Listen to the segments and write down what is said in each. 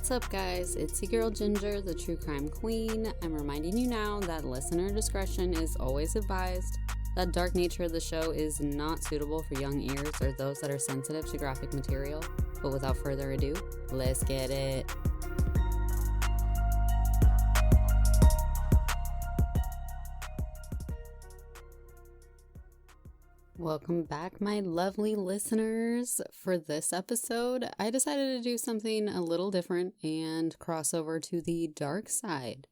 What's up, guys? It's your girl Ginger, the true crime queen. I'm reminding you now that listener discretion is always advised. That dark nature of the show is not suitable for young ears or those that are sensitive to graphic material. But without further ado, let's get it. Welcome back, my lovely listeners. For this episode, I decided to do something a little different and cross over to the dark side.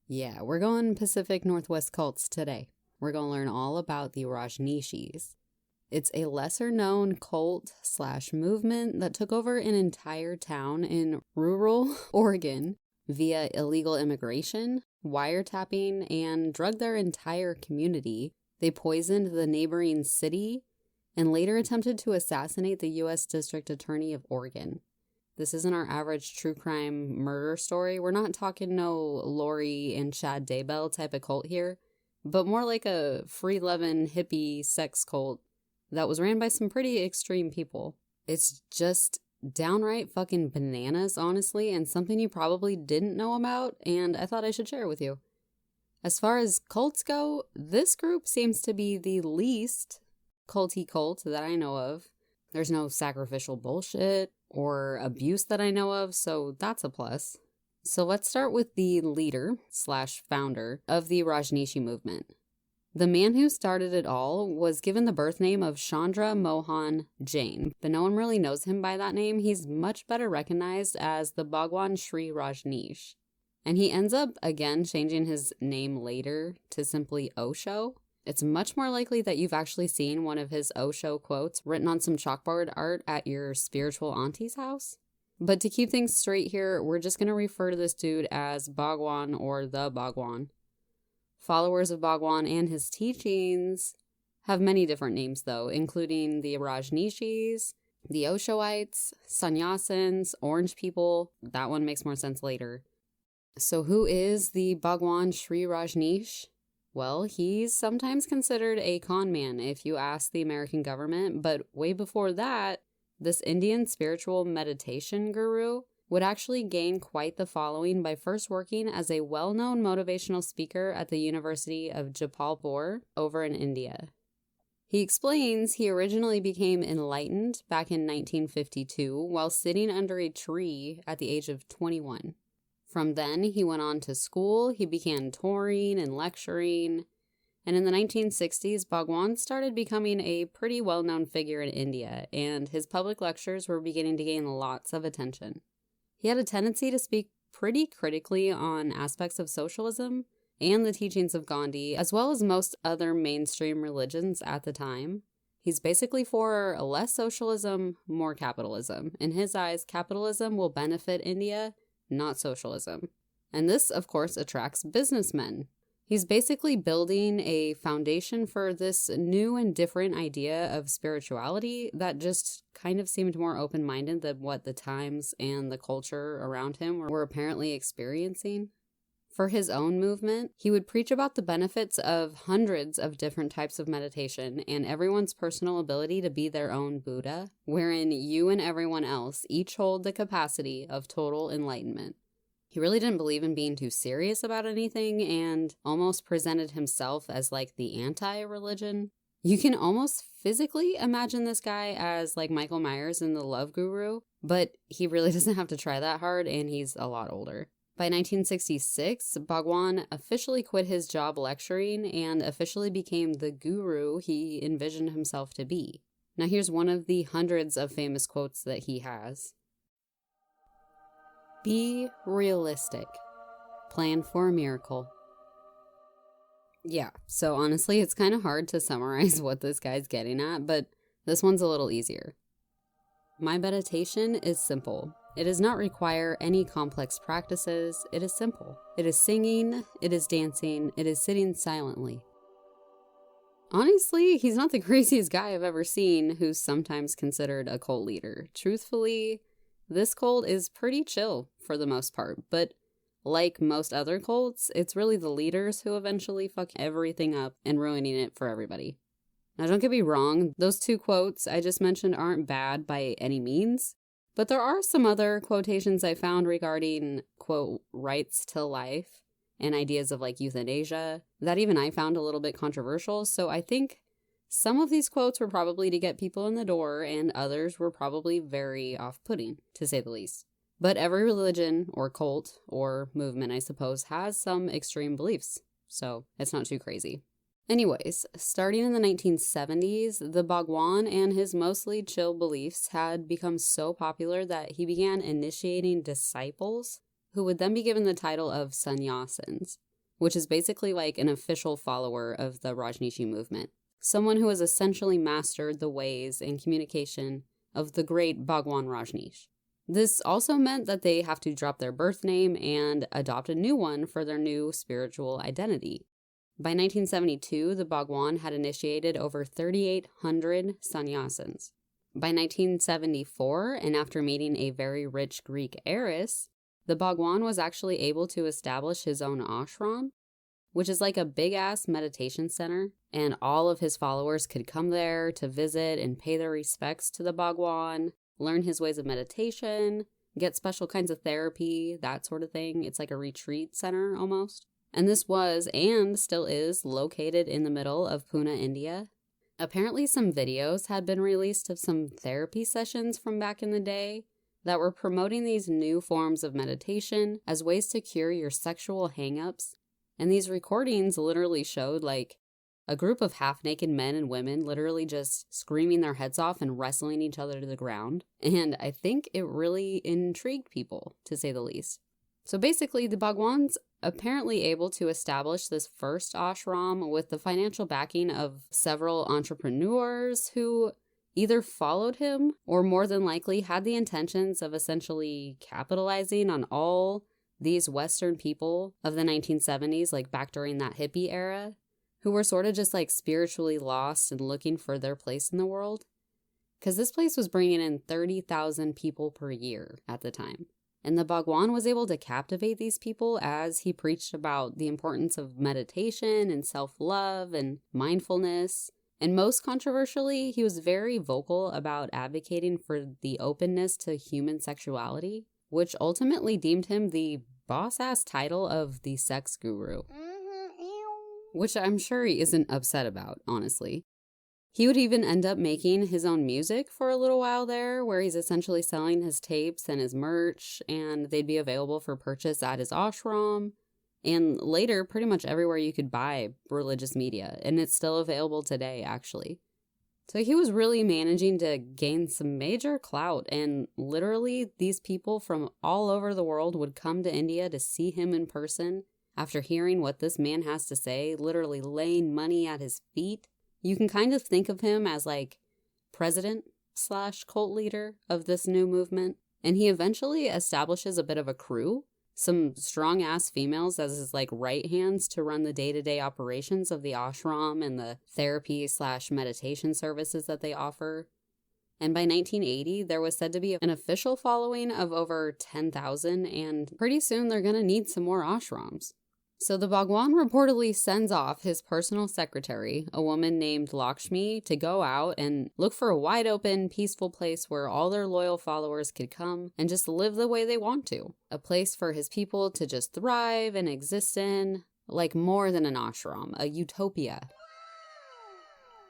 Yeah, we're going Pacific Northwest cults today. We're going to learn all about the Rajneeshees. It's a lesser-known cult/movement that took over an entire town in rural Oregon via illegal immigration, wiretapping, and drugged their entire community. They poisoned the neighboring city and later attempted to assassinate the U.S. District Attorney of Oregon. This isn't our average true crime murder story. We're not talking no Lori and Chad Daybell type of cult here, but more like a free-loving hippie sex cult that was ran by some pretty extreme people. It's just downright fucking bananas, honestly, and something you probably didn't know about, and I thought I should share with you. As far as cults go, this group seems to be the least culty cult that I know of. There's no sacrificial bullshit or abuse that I know of, so that's a plus. So let's start with the leader/founder of the Rajneeshi movement. The man who started it all was given the birth name of Chandra Mohan Jain, but no one really knows him by that name. He's much better recognized as the Bhagwan Sri Rajneesh. And he ends up, again, changing his name later to simply Osho. It's much more likely that you've actually seen one of his Osho quotes written on some chalkboard art at your spiritual auntie's house. But to keep things straight here, we're just going to refer to this dude as Bhagwan or the Bhagwan. Followers of Bhagwan and his teachings have many different names, though, including the Rajneeshis, the Oshoites, Sannyasins, Orange people. That one makes more sense later. So who is the Bhagwan Sri Rajneesh? Well, he's sometimes considered a con man if you ask the American government, but way before that, this Indian spiritual meditation guru would actually gain quite the following by first working as a well-known motivational speaker at the University of Jabalpur over in India. He explains he originally became enlightened back in 1952 while sitting under a tree at the age of 21. From then, he went on to school, he began touring and lecturing, and in the 1960s, Bhagwan started becoming a pretty well-known figure in India, and his public lectures were beginning to gain lots of attention. He had a tendency to speak pretty critically on aspects of socialism and the teachings of Gandhi, as well as most other mainstream religions at the time. He's basically for less socialism, more capitalism. In his eyes, capitalism will benefit India, not socialism. And this, of course, attracts businessmen. He's basically building a foundation for this new and different idea of spirituality that just kind of seemed more open-minded than what the times and the culture around him were apparently experiencing. For his own movement, he would preach about the benefits of hundreds of different types of meditation and everyone's personal ability to be their own Buddha, wherein you and everyone else each hold the capacity of total enlightenment. He really didn't believe in being too serious about anything and almost presented himself as like the anti-religion. You can almost physically imagine this guy as like Michael Myers in The Love Guru, but he really doesn't have to try that hard and he's a lot older. By 1966, Bhagwan officially quit his job lecturing and officially became the guru he envisioned himself to be. Now here's one of the hundreds of famous quotes that he has. Be realistic. Plan for a miracle. Yeah, so honestly, it's kind of hard to summarize what this guy's getting at, but this one's a little easier. My meditation is simple. It does not require any complex practices. It is simple. It is singing, it is dancing, it is sitting silently. Honestly, he's not the craziest guy I've ever seen who's sometimes considered a cult leader. Truthfully, this cult is pretty chill for the most part, but like most other cults, it's really the leaders who eventually fuck everything up and ruining it for everybody. Now, don't get me wrong, those two quotes I just mentioned aren't bad by any means, But there are some other quotations I found regarding, quote, rights to life and ideas of like euthanasia that even I found a little bit controversial. So I think some of these quotes were probably to get people in the door and others were probably very off-putting, to say the least. But every religion or cult or movement, I suppose, has some extreme beliefs. So it's not too crazy. Anyways, starting in the 1970s, the Bhagwan and his mostly chill beliefs had become so popular that he began initiating disciples who would then be given the title of sannyasins, which is basically like an official follower of the Rajneeshi movement. Someone who has essentially mastered the ways and communication of the great Bhagwan Rajneesh. This also meant that they have to drop their birth name and adopt a new one for their new spiritual identity. By 1972, the Bhagwan had initiated over 3,800 sannyasins. By 1974, and after meeting a very rich Greek heiress, the Bhagwan was actually able to establish his own ashram, which is like a big-ass meditation center, and all of his followers could come there to visit and pay their respects to the Bhagwan, learn his ways of meditation, get special kinds of therapy, that sort of thing. It's like a retreat center almost. And this was, and still is, located in the middle of Pune, India. Apparently some videos had been released of some therapy sessions from back in the day that were promoting these new forms of meditation as ways to cure your sexual hang-ups. And these recordings literally showed like a group of half-naked men and women literally just screaming their heads off and wrestling each other to the ground. And I think it really intrigued people, to say the least. So basically, the Bhagwan's apparently able to establish this first ashram with the financial backing of several entrepreneurs who either followed him or more than likely had the intentions of essentially capitalizing on all these Western people of the 1970s, like back during that hippie era, who were sort of just like spiritually lost and looking for their place in the world. Because this place was bringing in 30,000 people per year at the time. And the Bhagwan was able to captivate these people as he preached about the importance of meditation and self-love and mindfulness. And most controversially, he was very vocal about advocating for the openness to human sexuality, which ultimately deemed him the boss-ass title of the sex guru. Which I'm sure he isn't upset about, honestly. He would even end up making his own music for a little while there, where he's essentially selling his tapes and his merch, and they'd be available for purchase at his ashram, and later pretty much everywhere you could buy religious media, and it's still available today, actually. So he was really managing to gain some major clout, and literally these people from all over the world would come to India to see him in person after hearing what this man has to say, literally laying money at his feet. You can kind of think of him as like president/cult leader of this new movement. And he eventually establishes a bit of a crew, some strong-ass females as his like right hands to run the day-to-day operations of the ashram and the therapy/meditation services that they offer. And by 1980, there was said to be an official following of over 10,000, and pretty soon they're going to need some more ashrams. So the Bhagwan reportedly sends off his personal secretary, a woman named Lakshmi, to go out and look for a wide open, peaceful place where all their loyal followers could come and just live the way they want to. A place for his people to just thrive and exist in, like more than an ashram, a utopia.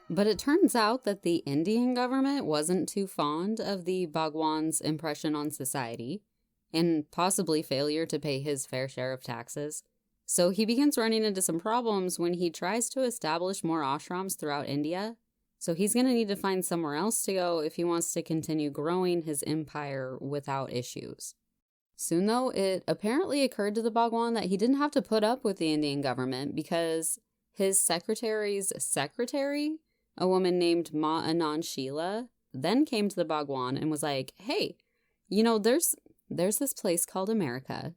But it turns out that the Indian government wasn't too fond of the Bhagwan's impression on society, and possibly failure to pay his fair share of taxes. So he begins running into some problems when he tries to establish more ashrams throughout India. So he's going to need to find somewhere else to go if he wants to continue growing his empire without issues. Soon though, it apparently occurred to the Bhagwan that he didn't have to put up with the Indian government because his secretary's secretary, a woman named Ma Anand Sheela, then came to the Bhagwan and was like, hey, there's this place called America.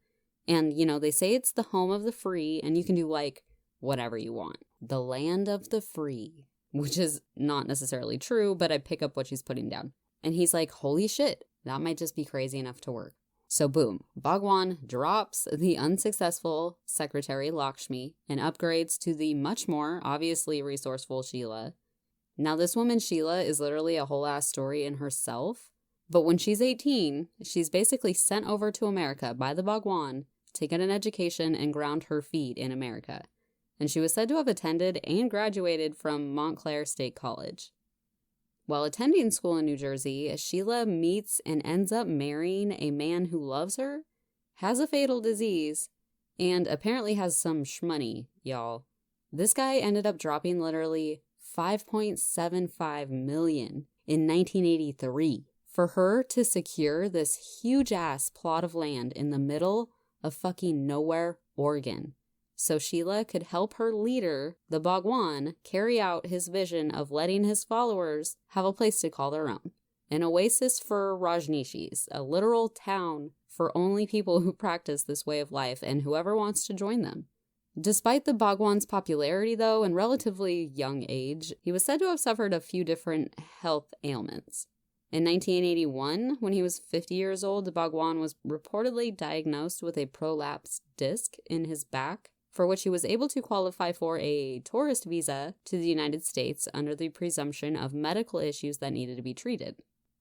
And, they say it's the home of the free and you can do like whatever you want. The land of the free, which is not necessarily true, but I pick up what she's putting down. And he's like, holy shit, that might just be crazy enough to work. So boom, Bhagwan drops the unsuccessful secretary Lakshmi and upgrades to the much more obviously resourceful Sheela. Now this woman Sheela is literally a whole ass story in herself, But when she's 18, she's basically sent over to America by the Bhagwan to get an education and ground her feet in America. And she was said to have attended and graduated from Montclair State College. While attending school in New Jersey, Sheila meets and ends up marrying a man who loves her, has a fatal disease, and apparently has some shmoney, y'all. This guy ended up dropping literally $5.75 million in 1983 for her to secure this huge-ass plot of land in the middle of fucking nowhere, Oregon, so Sheila could help her leader, the Bhagwan, carry out his vision of letting his followers have a place to call their own. An oasis for Rajneeshees, a literal town for only people who practice this way of life and whoever wants to join them. Despite the Bhagwan's popularity, though, and relatively young age, he was said to have suffered a few different health ailments. In 1981, when he was 50 years old, the Bhagwan was reportedly diagnosed with a prolapsed disc in his back, for which he was able to qualify for a tourist visa to the United States under the presumption of medical issues that needed to be treated.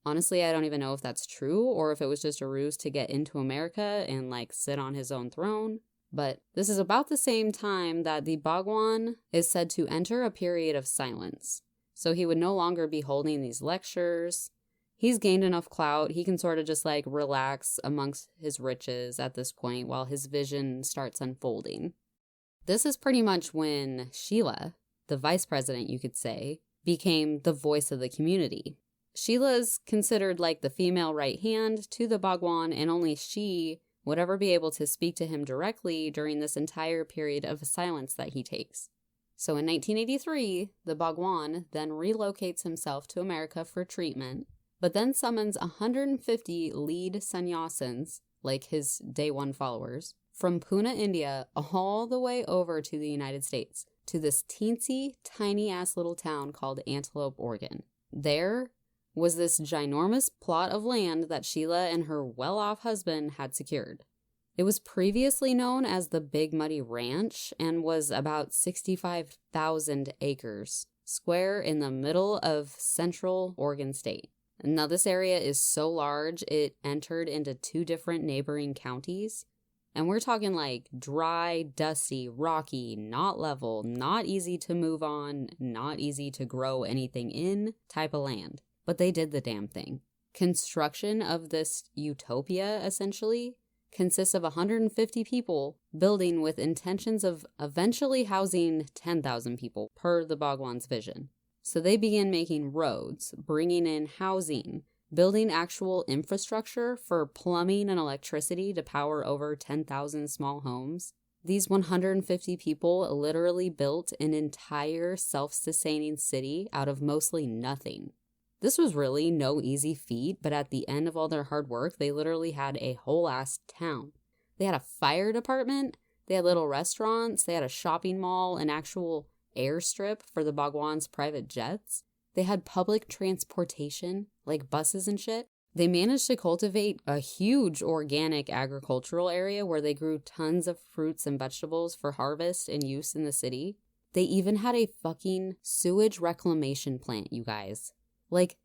Honestly, I don't even know if that's true or if it was just a ruse to get into America and, sit on his own throne. But this is about the same time that the Bhagwan is said to enter a period of silence. So he would no longer be holding these lectures. He's gained enough clout, he can sort of just relax amongst his riches at this point while his vision starts unfolding. This is pretty much when Sheila, the vice president you could say, became the voice of the community. Sheila's considered the female right hand to the Bhagwan, and only she would ever be able to speak to him directly during this entire period of silence that he takes. So in 1983, the Bhagwan then relocates himself to America for treatment, but then summons 150 lead sannyasins, his day one followers, from Pune, India, all the way over to the United States, to this teensy, tiny-ass little town called Antelope, Oregon. There was this ginormous plot of land that Sheila and her well-off husband had secured. It was previously known as the Big Muddy Ranch and was about 65,000 acres square in the middle of central Oregon State. Now, this area is so large, it entered into 2 different neighboring counties. And we're talking dry, dusty, rocky, not level, not easy to move on, not easy to grow anything in type of land. But they did the damn thing. Construction of this utopia, essentially, consists of 150 people building with intentions of eventually housing 10,000 people per the Bhagwan's vision. So they began making roads, bringing in housing, building actual infrastructure for plumbing and electricity to power over 10,000 small homes. These 150 people literally built an entire self-sustaining city out of mostly nothing. This was really no easy feat, but at the end of all their hard work, they literally had a whole-ass town. They had a fire department, they had little restaurants, they had a shopping mall, an actual airstrip for the Bhagwan's private jets. They had public transportation, buses and shit. They managed to cultivate a huge organic agricultural area where they grew tons of fruits and vegetables for harvest and use in the city. They even had a fucking sewage reclamation plant, you guys.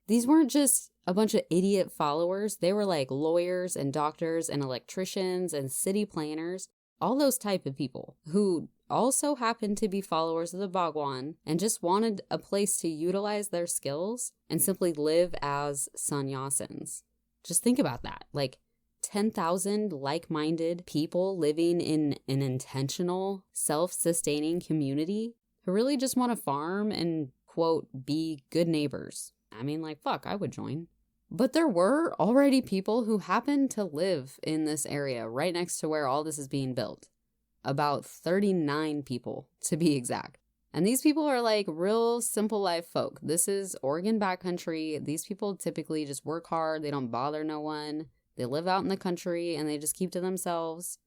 These weren't just a bunch of idiot followers. They were lawyers and doctors and electricians and city planners, all those type of people who also happened to be followers of the Bhagwan and just wanted a place to utilize their skills and simply live as sannyasins. Just think about that. 10,000 like-minded people living in an intentional, self-sustaining community who really just want to farm and, quote, be good neighbors. I mean, fuck, I would join. But there were already people who happened to live in this area right next to where all this is being built. About 39 people, to be exact. And these people are real simple life folk. This is Oregon backcountry. These people typically just work hard. They don't bother no one. They live out in the country and they just keep to themselves.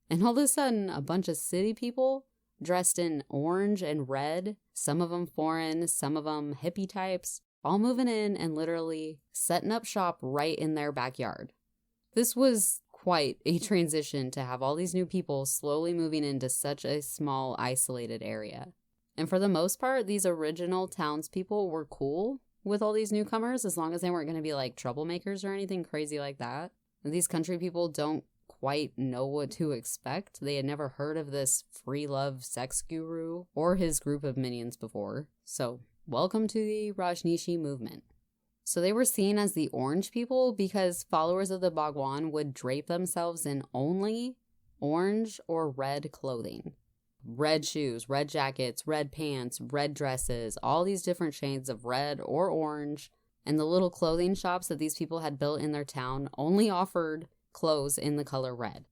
And all of a sudden, a bunch of city people dressed in orange and red, some of them foreign, some of them hippie types, all moving in and literally setting up shop right in their backyard. This was quite a transition to have all these new people slowly moving into such a small, isolated area. And for the most part, these original townspeople were cool. with all these newcomers, as long as they weren't going to be like troublemakers or anything crazy like that. These country people don't quite know what to expect. They had never heard of this free love sex guru or his group of minions before. So, welcome to the Rajneeshi movement. So they were seen as the orange people because followers of the Bhagwan would drape themselves in only orange or red clothing. Red shoes, red jackets, red pants, red dresses, all these different shades of red or orange. And the little clothing shops that these people had built in their town only offered clothes in the color red.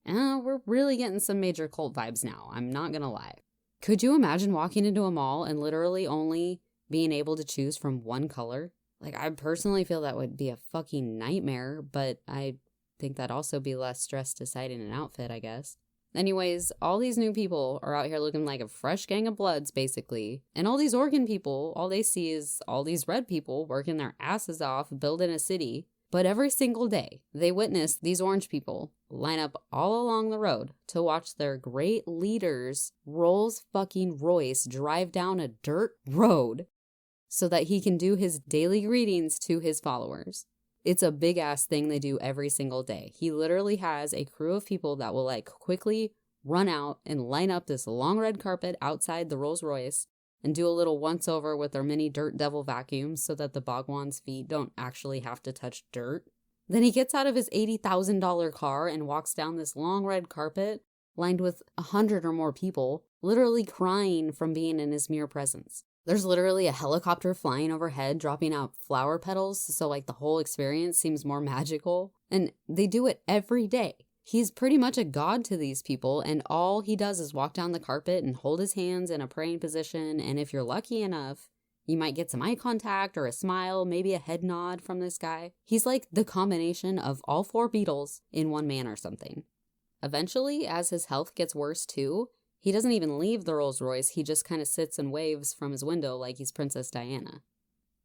We're really getting some major cult vibes now, I'm not gonna lie. Could you imagine walking into a mall and literally only being able to choose from one color? Like, I personally feel that would be a fucking nightmare, but I think that'd also be less stress deciding an outfit, I guess. Anyways, all these new people are out here looking like a fresh gang of bloods, basically. And all these Oregon people, all they see is all these red people working their asses off, building a city. But every single day, they witness these orange people line up all along the road to watch their great leaders, Rolls fucking Royce, drive down a dirt road so that he can do his daily greetings to his followers. It's a big ass thing they do every single day. He literally has a crew of people that will like quickly run out and line up this long red carpet outside the Rolls Royce and do a little once over with their mini dirt devil vacuums so that the Bhagwan's feet don't actually have to touch dirt. Then he gets out of his $80,000 car and walks down this long red carpet lined with 100 or more people, literally crying from being in his mere presence. There's literally a helicopter flying overhead, dropping out flower petals, so like the whole experience seems more magical. And they do it every day. He's pretty much a god to these people, and all he does is walk down the carpet and hold his hands in a praying position, and if you're lucky enough, you might get some eye contact or a smile, maybe a head nod from this guy. He's like the combination of all four Beatles in one man or something. Eventually, as his health gets worse too, he doesn't even leave the Rolls Royce, he just kind of sits and waves from his window like he's Princess Diana.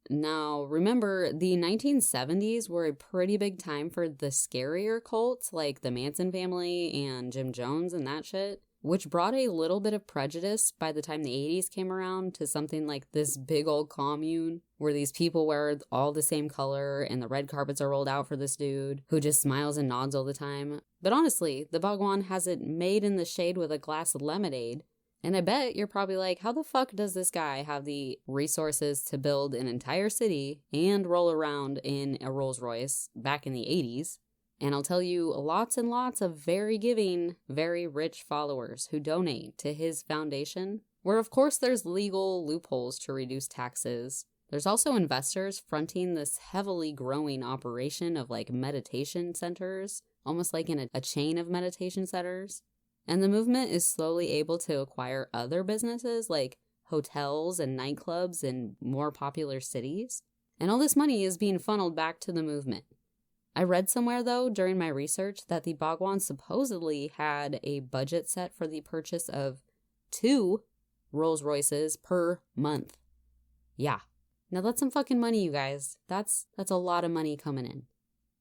Now, remember, the 1970s were a pretty big time for the scarier cults like the Manson family and Jim Jones and that shit, which brought a little bit of prejudice by the time the 80s came around to something like this big old commune where these people wear all the same color and the red carpets are rolled out for this dude who just smiles and nods all the time. But honestly, the Bhagwan has it made in the shade with a glass of lemonade. And I bet you're probably like, how the fuck does this guy have the resources to build an entire city and roll around in a Rolls Royce back in the 80s? And I'll tell you, lots and lots of very giving, very rich followers who donate to his foundation, where of course there's legal loopholes to reduce taxes. There's also investors fronting this heavily growing operation of like meditation centers, almost like in a chain of meditation centers. And the movement is slowly able to acquire other businesses like hotels and nightclubs in more popular cities. And all this money is being funneled back to the movement. I read somewhere, though, during my research that the Bhagwan supposedly had a budget set for the purchase of 2 Rolls Royces per month. Yeah. Now that's some fucking money, you guys. That's a lot of money coming in.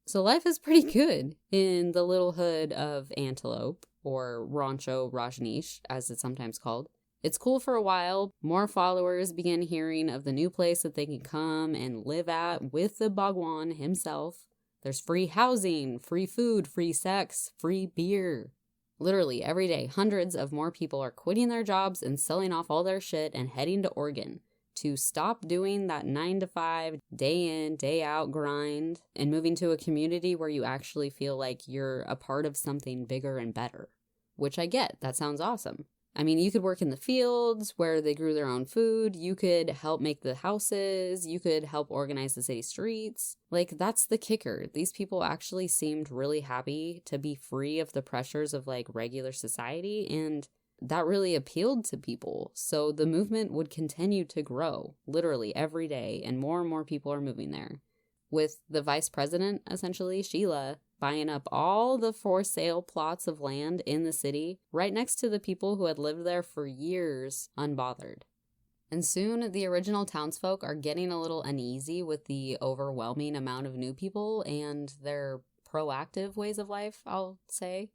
So life is pretty good in the little hood of Antelope, or Rancho Rajneesh, as it's sometimes called. It's cool for a while. More followers begin hearing of the new place that they can come and live at with the Bhagwan himself. There's free housing, free food, free sex, free beer. Literally every day, hundreds of more people are quitting their jobs and selling off all their shit and heading to Oregon to stop doing that 9-to-5, day in, day out grind and moving to a community where you actually feel like you're a part of something bigger and better. Which I get. That sounds awesome. I mean, you could work in the fields where they grew their own food. You could help make the houses. You could help organize the city streets. Like, that's the kicker. These people actually seemed really happy to be free of the pressures of, like, regular society, and that really appealed to people. So the movement would continue to grow, literally every day, and more people are moving there. With the vice president, essentially, Sheila, buying up all the for sale plots of land in the city, right next to the people who had lived there for years, unbothered. And soon, the original townsfolk are getting a little uneasy with the overwhelming amount of new people and their proactive ways of life, I'll say.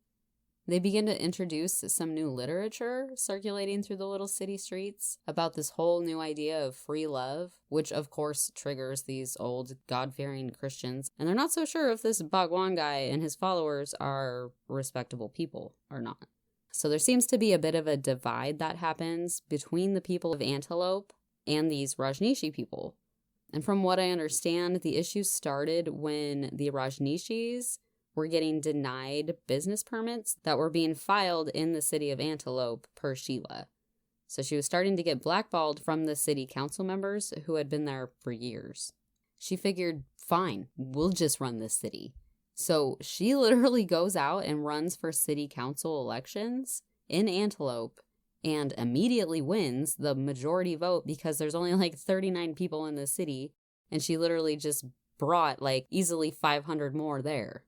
They begin to introduce some new literature circulating through the little city streets about this whole new idea of free love, which of course triggers these old God-fearing Christians, and they're not so sure if this Bhagwan guy and his followers are respectable people or not. So there seems to be a bit of a divide that happens between the people of Antelope and these Rajneeshi people. And from what I understand, the issue started when the Rajneeshees were getting denied business permits that were being filed in the city of Antelope per Sheila. So she was starting to get blackballed from the city council members who had been there for years. She figured, fine, we'll just run this city. So she literally goes out and runs for city council elections in Antelope and immediately wins the majority vote because there's only like 39 people in the city, and she literally just brought like easily 500 more there.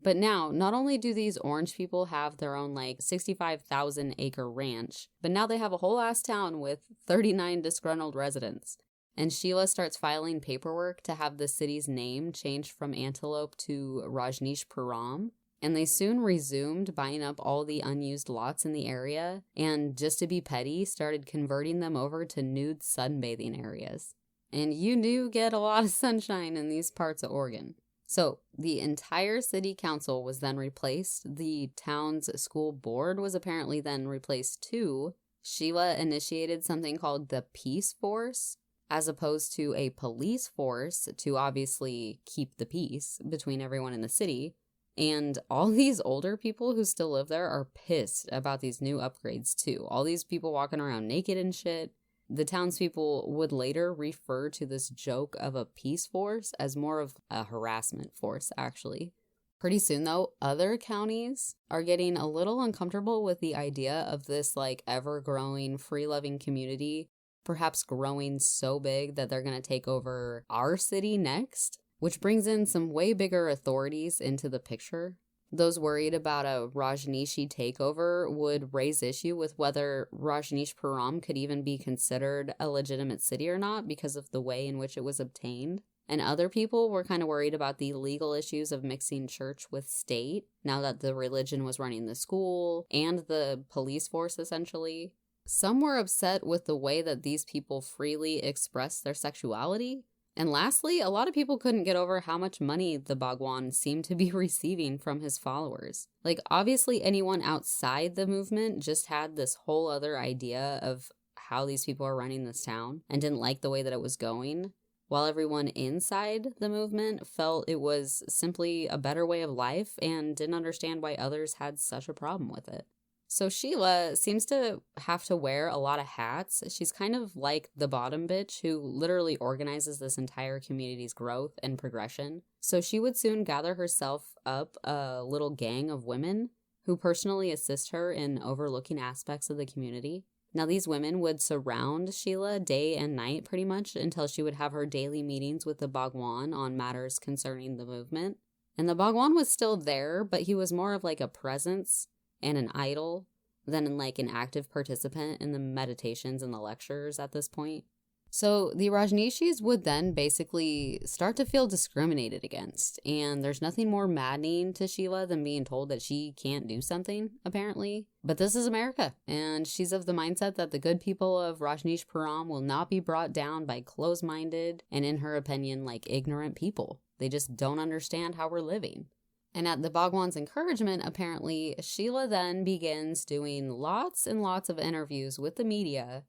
But now, not only do these orange people have their own like 65,000 acre ranch, but now they have a whole ass town with 39 disgruntled residents. And Sheila starts filing paperwork to have the city's name changed from Antelope to Rajneeshpuram. And they soon resumed buying up all the unused lots in the area, and just to be petty, started converting them over to nude sunbathing areas. And you do get a lot of sunshine in these parts of Oregon. So the entire city council was then replaced. The town's school board was apparently then replaced too. Sheila initiated something called the Peace Force, as opposed to a police force to obviously keep the peace between everyone in the city. And all these older people who still live there are pissed about these new upgrades too. All these people walking around naked and shit. The townspeople would later refer to this joke of a peace force as more of a harassment force, actually. Pretty soon, though, other counties are getting a little uncomfortable with the idea of this, like, ever-growing, free-loving community, perhaps growing so big that they're going to take over our city next, which brings in some way bigger authorities into the picture. Those worried about a Rajneeshi takeover would raise issue with whether Rajneeshpuram could even be considered a legitimate city or not because of the way in which it was obtained. And other people were kind of worried about the legal issues of mixing church with state, now that the religion was running the school and the police force, essentially. Some were upset with the way that these people freely expressed their sexuality. And lastly, a lot of people couldn't get over how much money the Bhagwan seemed to be receiving from his followers. Like, obviously anyone outside the movement just had this whole other idea of how these people are running this town and didn't like the way that it was going, while everyone inside the movement felt it was simply a better way of life and didn't understand why others had such a problem with it. So Sheila seems to have to wear a lot of hats. She's kind of like the bottom bitch who literally organizes this entire community's growth and progression. So she would soon gather herself up a little gang of women who personally assist her in overlooking aspects of the community. Now these women would surround Sheila day and night pretty much until she would have her daily meetings with the Bhagwan on matters concerning the movement. And the Bhagwan was still there, but he was more of like a presence and an idol than like an active participant in the meditations and the lectures at this point. So the Rajneeshis would then basically start to feel discriminated against, and there's nothing more maddening to Sheila than being told that she can't do something, apparently. But this is America, and she's of the mindset that the good people of Rajneeshpuram will not be brought down by closed-minded and, in her opinion, like ignorant people. They just don't understand how we're living. And at the Bhagwan's encouragement, apparently, Sheila then begins doing lots and lots of interviews with the media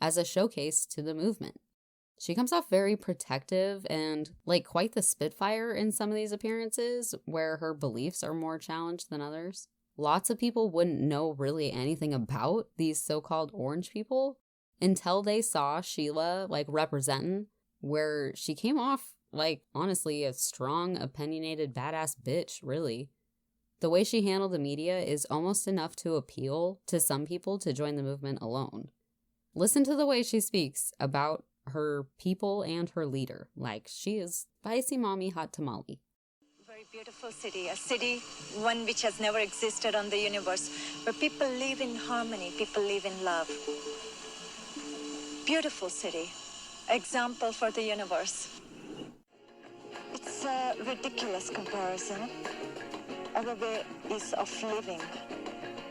as a showcase to the movement. She comes off very protective and like quite the spitfire in some of these appearances where her beliefs are more challenged than others. Lots of people wouldn't know really anything about these so-called orange people until they saw Sheila like representing, where she came off like, honestly, a strong, opinionated, badass bitch, really. The way she handled the media is almost enough to appeal to some people to join the movement alone. Listen to the way she speaks about her people and her leader. Like, she is spicy mommy hot tamale. Very beautiful city, a city, one which has never existed on the universe, where people live in harmony, people live in love. Beautiful city, example for the universe. It's a ridiculous comparison. Our way is of living.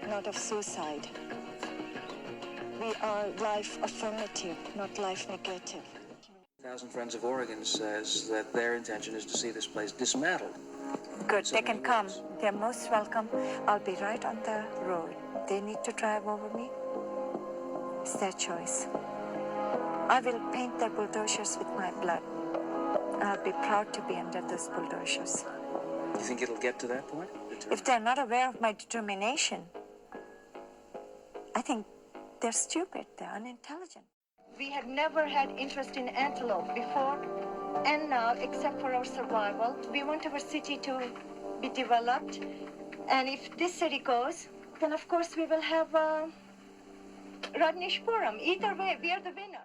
not of suicide. We are life affirmative, not life negative. 1,000 Friends of Oregon says that their intention is to see this place dismantled. Good, they can come. They're most welcome. I'll be right on the road. They need to drive over me. It's their choice. I will paint their bulldozers with my blood. I'll be proud to be under those bulldozers. You think it'll get to that point? If they're not aware of my determination, I think they're stupid, they're unintelligent. We have never had interest in antelope before and now, except for our survival. We want our city to be developed. And if this city goes, then of course we will have Rajneeshpuram. Either way, we are the winner.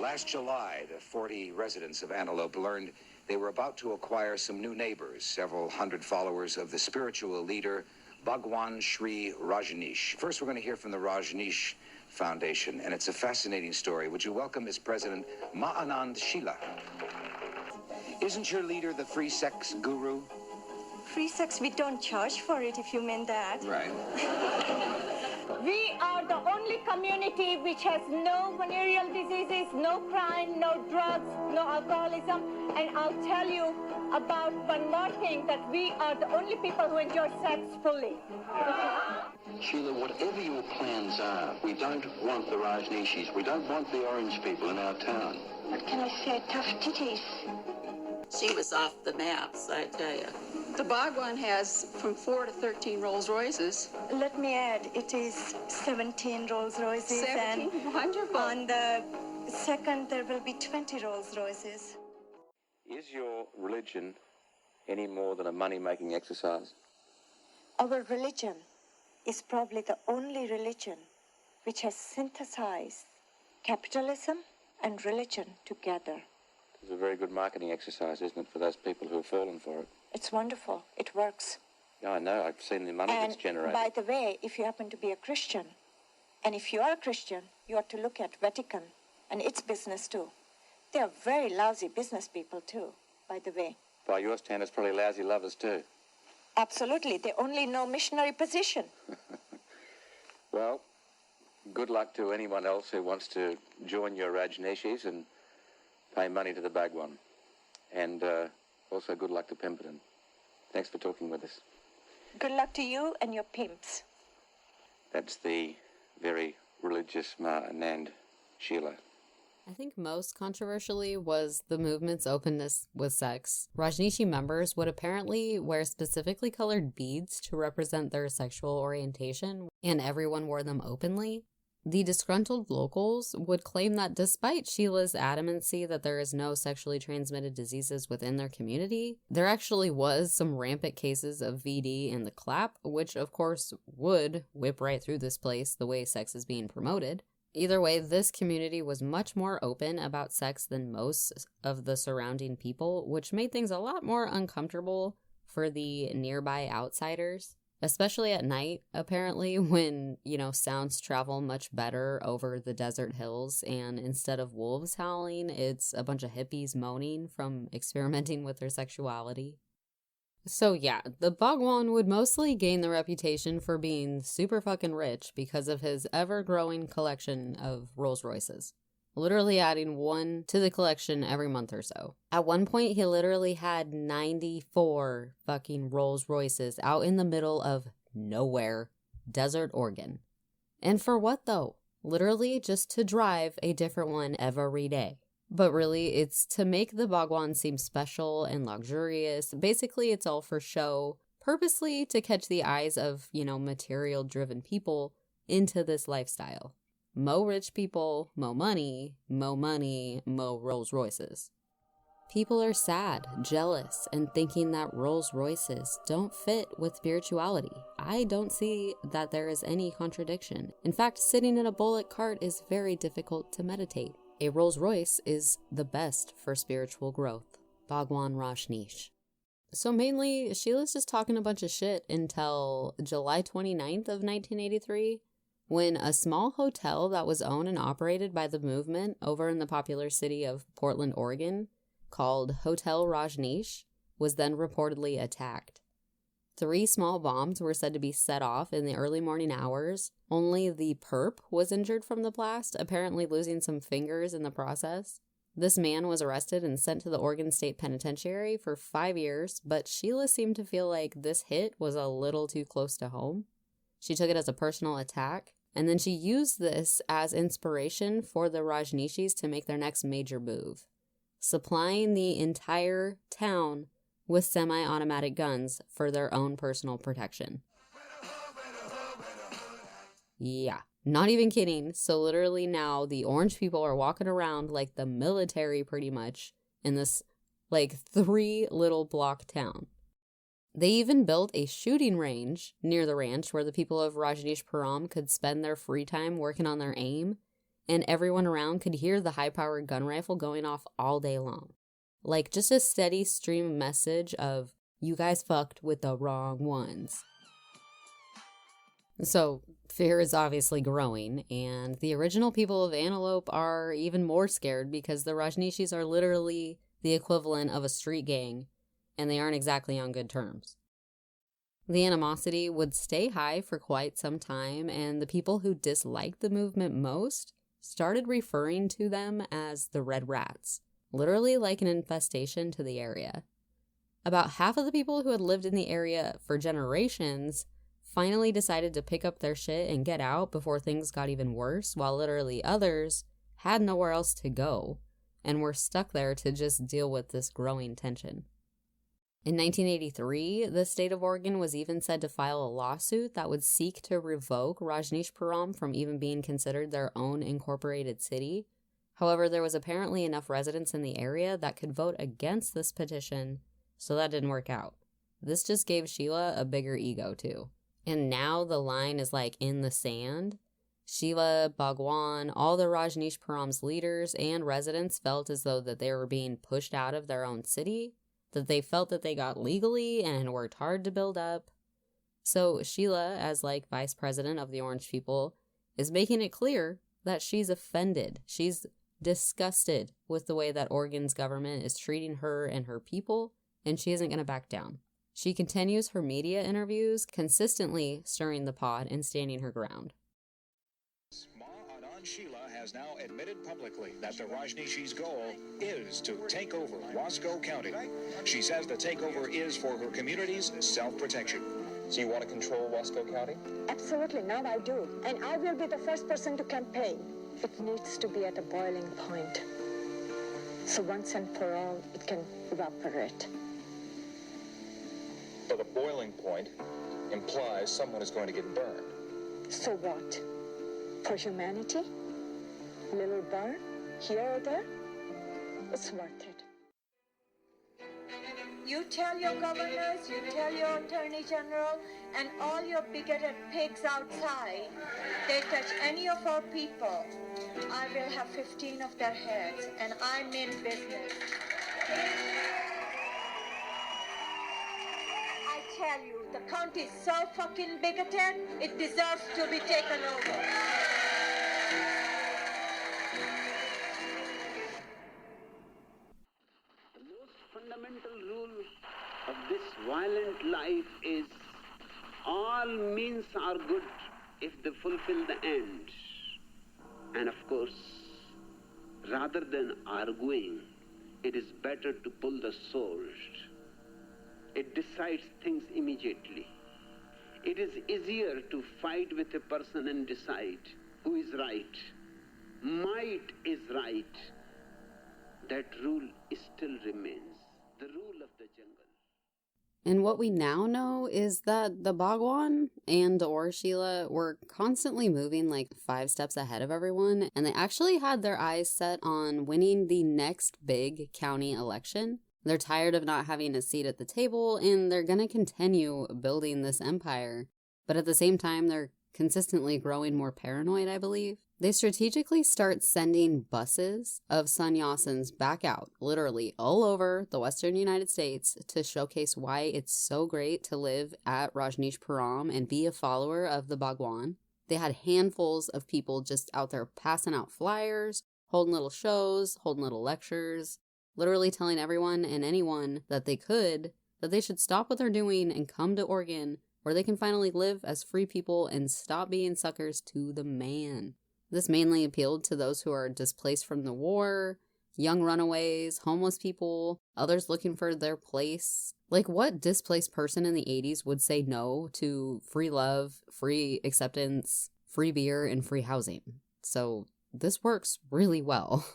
Last July, the 40 residents of Antelope learned they were about to acquire some new neighbors, several hundred followers of the spiritual leader, Bhagwan Sri Rajneesh. First, we're going to hear from the Rajneesh Foundation, and it's a fascinating story. Would you welcome its president, Maanand Sheila? Isn't your leader the free sex guru? Free sex, we don't charge for it, if you mean that. Right. We are the only community which has no venereal diseases, no crime, no drugs, no alcoholism. And I'll tell you about one more thing, that we are the only people who enjoy sex fully. Sheila, whatever your plans are, we don't want the Rajneeshees. We don't want the orange people in our town. What can I say? Tough titties. She was off the maps, I tell you. The Bhagwan has from 4 to 13 Rolls Royces. Let me add, it is 17 Rolls Royces. 17? And wonderful. On the second, there will be 20 Rolls Royces. Is your religion any more than a money-making exercise? Our religion is probably the only religion which has synthesized capitalism and religion together. It's a very good marketing exercise, isn't it, for those people who have fallen for it? It's wonderful. It works. Yeah, I know. I've seen the money that's generated. By the way, if you happen to be a Christian, and if you are a Christian, you ought to look at Vatican and its business too. They are very lousy business people too, by the way. By your standards, probably lousy lovers too. Absolutely. They only know missionary position. Well, good luck to anyone else who wants to join your Rajneeshees and pay money to the Bhagwan. And also good luck to Pemberton. Thanks for talking with us. Good luck to you and your pimps. That's the very religious Maanand Sheila. I think most controversially was the movement's openness with sex. Rajneeshi members would apparently wear specifically colored beads to represent their sexual orientation, and everyone wore them openly. The disgruntled locals would claim that despite Sheila's adamancy that there is no sexually transmitted diseases within their community, there actually was some rampant cases of VD in the clap, which of course would whip right through this place the way sex is being promoted. Either way, this community was much more open about sex than most of the surrounding people, which made things a lot more uncomfortable for the nearby outsiders. Especially at night, apparently, when, sounds travel much better over the desert hills, and instead of wolves howling, it's a bunch of hippies moaning from experimenting with their sexuality. So yeah, the Bhagwan would mostly gain the reputation for being super fucking rich because of his ever-growing collection of Rolls Royces. Literally adding one to the collection every month or so. At one point, he literally had 94 fucking Rolls Royces out in the middle of nowhere, Desert Oregon. And for what though? Literally just to drive a different one every day. But really, it's to make the Bhagwan seem special and luxurious. Basically, it's all for show, purposely to catch the eyes of, material-driven people into this lifestyle. Mo rich people, mo money, mo Rolls Royces. People are sad, jealous, and thinking that Rolls Royces don't fit with spirituality. I don't see that there is any contradiction. In fact, sitting in a bullock cart is very difficult to meditate. A Rolls Royce is the best for spiritual growth. Bhagwan Rajneesh. So mainly, Sheila's just talking a bunch of shit until July 29th of 1983, when a small hotel that was owned and operated by the movement over in the popular city of Portland, Oregon, called Hotel Rajneesh, was then reportedly attacked. 3 small bombs were said to be set off in the early morning hours. Only the perp was injured from the blast, apparently losing some fingers in the process. This man was arrested and sent to the Oregon State Penitentiary for 5 years, but Sheila seemed to feel like this hit was a little too close to home. She took it as a personal attack, and then she used this as inspiration for the Rajneeshees to make their next major move, supplying the entire town with semi-automatic guns for their own personal protection. Yeah, not even kidding. So literally now the orange people are walking around like the military pretty much in this like 3 little block town. They even built a shooting range near the ranch where the people of Rajneeshpuram could spend their free time working on their aim, and everyone around could hear the high-powered gun rifle going off all day long. Like just a steady stream message of, you guys fucked with the wrong ones. So fear is obviously growing, and the original people of Antelope are even more scared because the Rajneeshees are literally the equivalent of a street gang, and they aren't exactly on good terms. The animosity would stay high for quite some time, and the people who disliked the movement most started referring to them as the Red Rats, literally like an infestation to the area. About half of the people who had lived in the area for generations finally decided to pick up their shit and get out before things got even worse, while literally others had nowhere else to go and were stuck there to just deal with this growing tension. In 1983, the state of Oregon was even said to file a lawsuit that would seek to revoke Rajneeshpuram from even being considered their own incorporated city. However, there was apparently enough residents in the area that could vote against this petition, so that didn't work out. This just gave Sheila a bigger ego too. And now the line is like in the sand. Sheila, Bhagwan, all the Rajneeshpuram's leaders and residents felt as though that they were being pushed out of their own city, that they felt that they got legally and worked hard to build up. So Sheila, as like vice president of the Orange people, is making it clear that she's offended. She's disgusted with the way that Oregon's government is treating her and her people, and she isn't going to back down. She continues her media interviews, consistently stirring the pot and standing her ground. Sheila has now admitted publicly that the Rajneeshees' goal is to take over Wasco County. She says the takeover is for her community's self-protection. So you want to control Wasco County? Absolutely, now I do. And I will be the first person to campaign. It needs to be at a boiling point. So once and for all, it can evaporate. But the boiling point implies someone is going to get burned. So what? For humanity? Little burn? Here or there? It's worth it. You tell your governors, you tell your attorney general, and all your bigoted pigs outside, they touch any of our people, I will have 15 of their heads, and I mean business. I tell you, the county is so fucking bigoted, it deserves to be taken over. The most fundamental rule of this violent life is all means are good if they fulfill the end. And of course, rather than arguing, it is better to pull the sword. It decides things immediately. It is easier to fight with a person and decide who is right. Might is right. That rule still remains, the rule of the jungle. And what we now know is that the Bhagwan and or Sheila were constantly moving like 5 steps ahead of everyone, and they actually had their eyes set on winning the next big county election. They're tired of not having a seat at the table, and they're going to continue building this empire. But at the same time, they're consistently growing more paranoid, I believe. They strategically start sending buses of sannyasins back out, literally all over the western United States, to showcase why it's so great to live at Rajneeshpuram and be a follower of the Bhagwan. They had handfuls of people just out there passing out flyers, holding little shows, holding little lectures, literally telling everyone and anyone that they could that they should stop what they're doing and come to Oregon, where they can finally live as free people and stop being suckers to the man. This mainly appealed to those who are displaced from the war, young runaways, homeless people, others looking for their place. Like, what displaced person in the 80s would say no to free love, free acceptance, free beer, and free housing? So this works really well.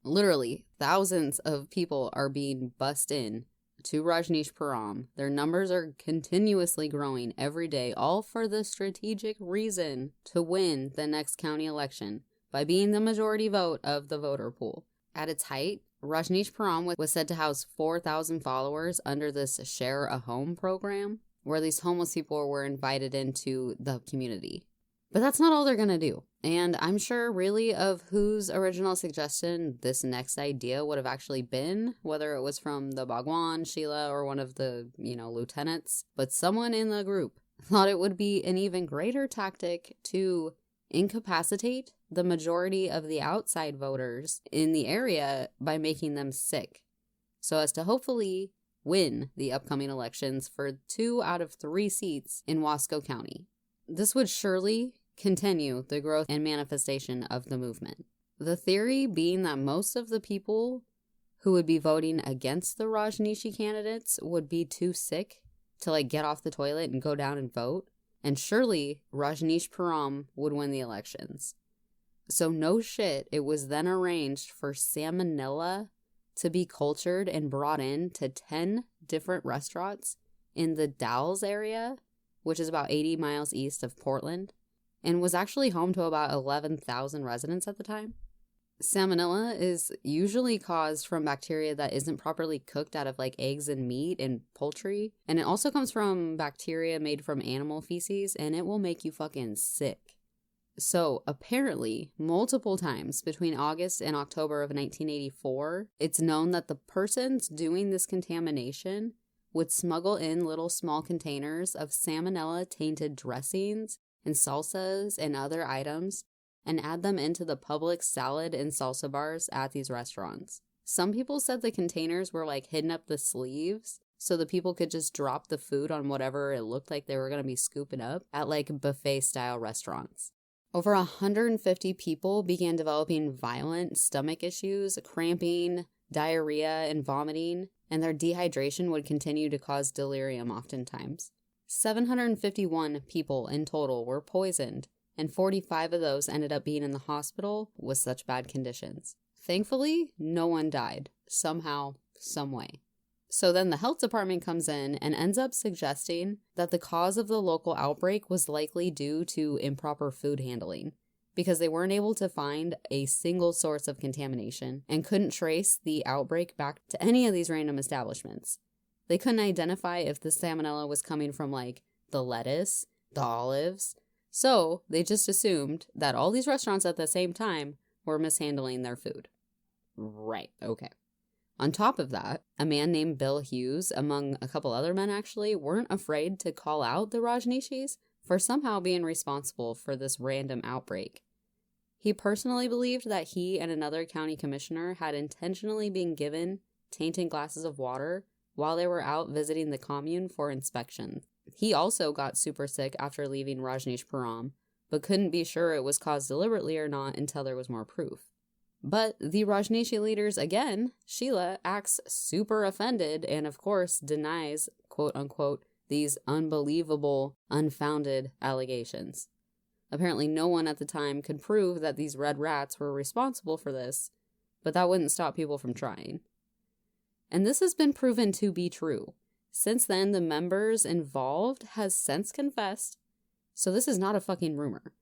Literally, thousands of people are being bussed in to Rajneeshpuram. Their numbers are continuously growing every day, all for the strategic reason to win the next county election by being the majority vote of the voter pool. At its height, Rajneeshpuram was said to house 4,000 followers under this Share a Home program, where these homeless people were invited into the community. But that's not all they're going to do. And I'm sure really of whose original suggestion this next idea would have actually been, whether it was from the Bhagwan, Sheila, or one of the, lieutenants. But someone in the group thought it would be an even greater tactic to incapacitate the majority of the outside voters in the area by making them sick, so as to hopefully win the upcoming elections for 2 out of 3 seats in Wasco County. This would surely continue the growth and manifestation of the movement. The theory being that most of the people who would be voting against the Rajneeshi candidates would be too sick to get off the toilet and go down and vote, and surely Rajneeshpuram would win the elections. So no shit, it was then arranged for salmonella to be cultured and brought in to 10 different restaurants in the Dalles area, which is about 80 miles east of Portland, and was actually home to about 11,000 residents at the time. Salmonella is usually caused from bacteria that isn't properly cooked out of eggs and meat and poultry, and it also comes from bacteria made from animal feces, and it will make you fucking sick. So apparently, multiple times between August and October of 1984, it's known that the persons doing this contamination would smuggle in little small containers of salmonella-tainted dressings and salsas and other items and add them into the public salad and salsa bars at these restaurants. Some people said the containers were hidden up the sleeves so the people could just drop the food on whatever it looked like they were going to be scooping up at buffet-style restaurants. Over 150 people began developing violent stomach issues, cramping, diarrhea, and vomiting, and their dehydration would continue to cause delirium oftentimes. 751 people in total were poisoned, and 45 of those ended up being in the hospital with such bad conditions. Thankfully, no one died, somehow, some way. So then the health department comes in and ends up suggesting that the cause of the local outbreak was likely due to improper food handling, because they weren't able to find a single source of contamination and couldn't trace the outbreak back to any of these random establishments. They couldn't identify if the salmonella was coming from the lettuce, the olives, so they just assumed that all these restaurants at the same time were mishandling their food. Right, okay. On top of that, a man named Bill Hughes, among a couple other men actually, weren't afraid to call out the Rajneeshis for somehow being responsible for this random outbreak. He personally believed that he and another county commissioner had intentionally been given tainted glasses of water while they were out visiting the commune for inspection. He also got super sick after leaving Rajneeshpuram, but couldn't be sure it was caused deliberately or not until there was more proof. But the Rajneeshi leaders, again, Sheila, acts super offended and, of course, denies, quote-unquote, these unbelievable, unfounded allegations. Apparently no one at the time could prove that these red rats were responsible for this, but that wouldn't stop people from trying. And this has been proven to be true. Since then, the members involved has since confessed, so this is not a fucking rumor.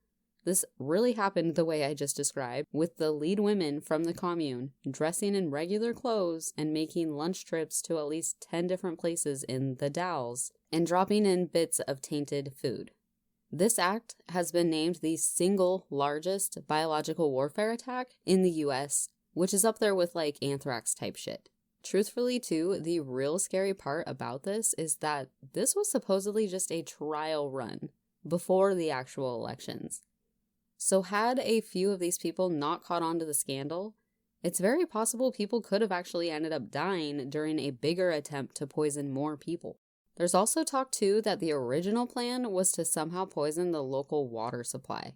This really happened the way I just described, with the lead women from the commune dressing in regular clothes and making lunch trips to at least 10 different places in the Dalles and dropping in bits of tainted food. This act has been named the single largest biological warfare attack in the US, which is up there with anthrax type shit. Truthfully, too, the real scary part about this is that this was supposedly just a trial run before the actual elections. So had a few of these people not caught on to the scandal, it's very possible people could have actually ended up dying during a bigger attempt to poison more people. There's also talk too that the original plan was to somehow poison the local water supply.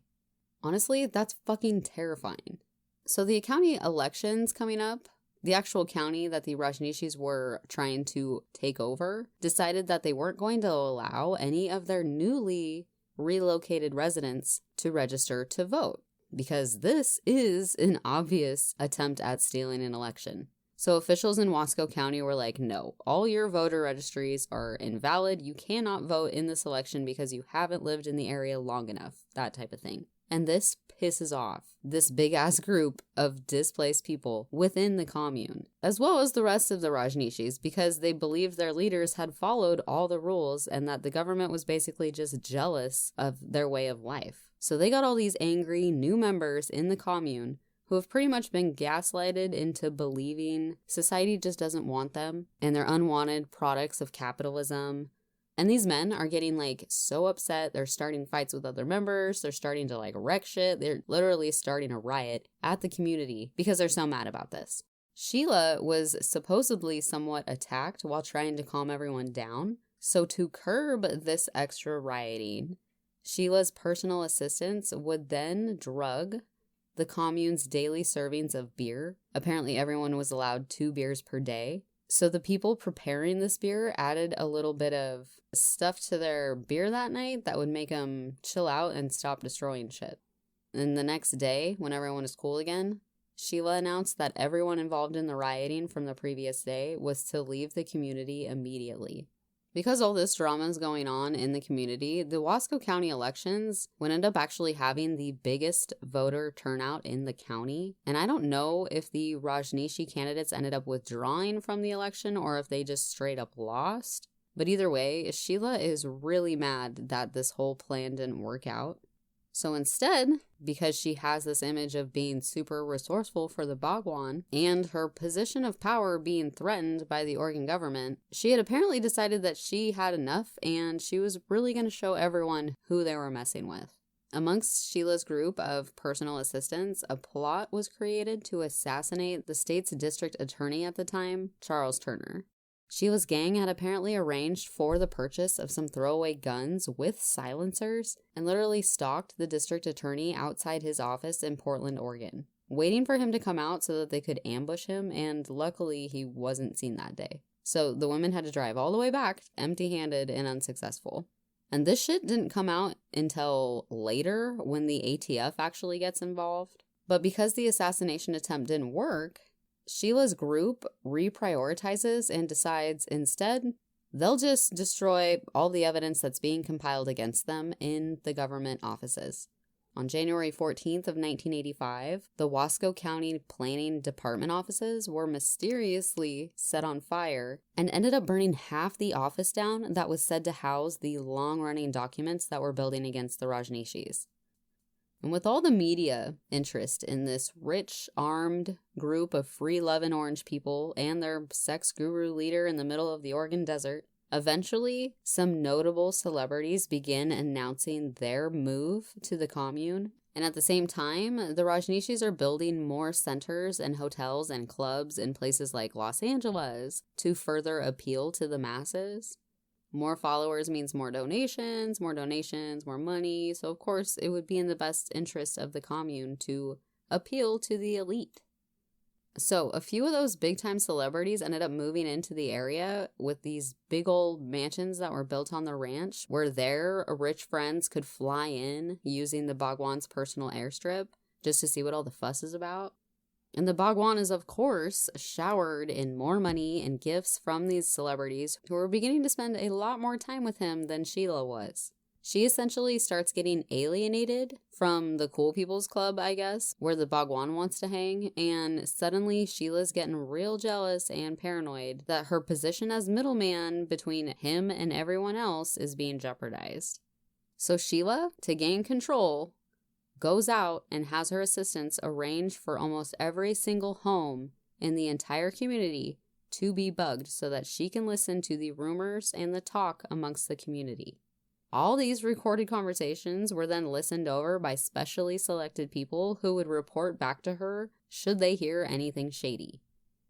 Honestly, that's fucking terrifying. So the county elections coming up, the actual county that the Rajneeshees were trying to take over, decided that they weren't going to allow any of their newly relocated residents to register to vote, because this is an obvious attempt at stealing an election. So officials in Wasco County were like, no, all your voter registries are invalid. You cannot vote in this election because you haven't lived in the area long enough, that type of thing. And this pisses off this big-ass group of displaced people within the commune, as well as the rest of the Rajneeshees, because they believed their leaders had followed all the rules and that the government was basically just jealous of their way of life. So they got all these angry new members in the commune who have pretty much been gaslighted into believing society just doesn't want them and they're unwanted products of capitalism. And these men are getting like so upset. They're starting fights with other members. They're starting to like wreck shit. They're literally starting a riot at the community because they're so mad about this. Sheila was supposedly somewhat attacked while trying to calm everyone down. So to curb this extra rioting, Sheila's personal assistants would then drug the commune's daily servings of beer. Apparently everyone was allowed 2 beers per day. So the people preparing this beer added a little bit of stuff to their beer that night that would make them chill out and stop destroying shit. And the next day, when everyone was cool again, Sheila announced that everyone involved in the rioting from the previous day was to leave the community immediately. Because all this drama is going on in the community, the Wasco County elections would end up actually having the biggest voter turnout in the county. And I don't know if the Rajneeshee candidates ended up withdrawing from the election or if they just straight up lost. But either way, Sheila is really mad that this whole plan didn't work out. So instead, because she has this image of being super resourceful for the Bhagwan and her position of power being threatened by the Oregon government, she had apparently decided that she had enough and she was really going to show everyone who they were messing with. Amongst Sheila's group of personal assistants, a plot was created to assassinate the state's district attorney at the time, Charles Turner. Sheila's gang had apparently arranged for the purchase of some throwaway guns with silencers and literally stalked the district attorney outside his office in Portland, Oregon, waiting for him to come out so that they could ambush him, and luckily he wasn't seen that day. So the women had to drive all the way back, empty-handed and unsuccessful. And this shit didn't come out until later when the ATF actually gets involved. But because the assassination attempt didn't work, Sheila's group reprioritizes and decides instead they'll just destroy all the evidence that's being compiled against them in the government offices. On January 14th of 1985, the Wasco County Planning Department offices were mysteriously set on fire and ended up burning half the office down that was said to house the long-running documents that were building against the Rajneeshees. And with all the media interest in this rich, armed group of free-loving orange people and their sex guru leader in the middle of the Oregon desert, eventually some notable celebrities begin announcing their move to the commune. And at the same time, the Rajneeshees are building more centers and hotels and clubs in places like Los Angeles to further appeal to the masses. More followers means more donations, more money. So of course it would be in the best interest of the commune to appeal to the elite. So a few of those big time celebrities ended up moving into the area with these big old mansions that were built on the ranch where their rich friends could fly in using the Bhagwan's personal airstrip just to see what all the fuss is about. And the Bhagwan is, of course, showered in more money and gifts from these celebrities who are beginning to spend a lot more time with him than Sheila was. She essentially starts getting alienated from the cool people's club, I guess, where the Bhagwan wants to hang, and suddenly Sheila's getting real jealous and paranoid that her position as middleman between him and everyone else is being jeopardized. So Sheila, to gain control, goes out and has her assistants arrange for almost every single home in the entire community to be bugged so that she can listen to the rumors and the talk amongst the community. All these recorded conversations were then listened over by specially selected people who would report back to her should they hear anything shady.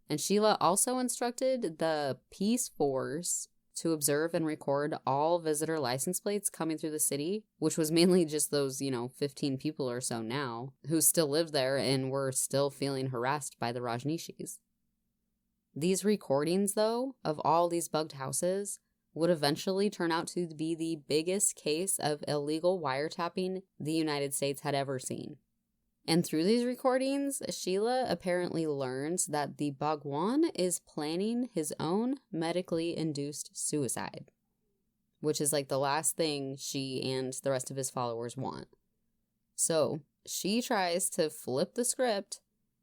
And Sheila also instructed the Peace Force to observe and record all visitor license plates coming through the city, which was mainly just those, 15 people or so now, who still lived there and were still feeling harassed by the Rajneeshees. These recordings, though, of all these bugged houses would eventually turn out to be the biggest case of illegal wiretapping the United States had ever seen. And through these recordings, Sheila apparently learns that the Bhagwan is planning his own medically induced suicide, which is like the last thing she and the rest of his followers want. So she tries to flip the script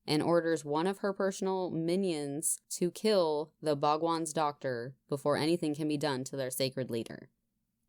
and orders one of her personal minions to kill the Bhagwan's doctor before anything can be done to their sacred leader.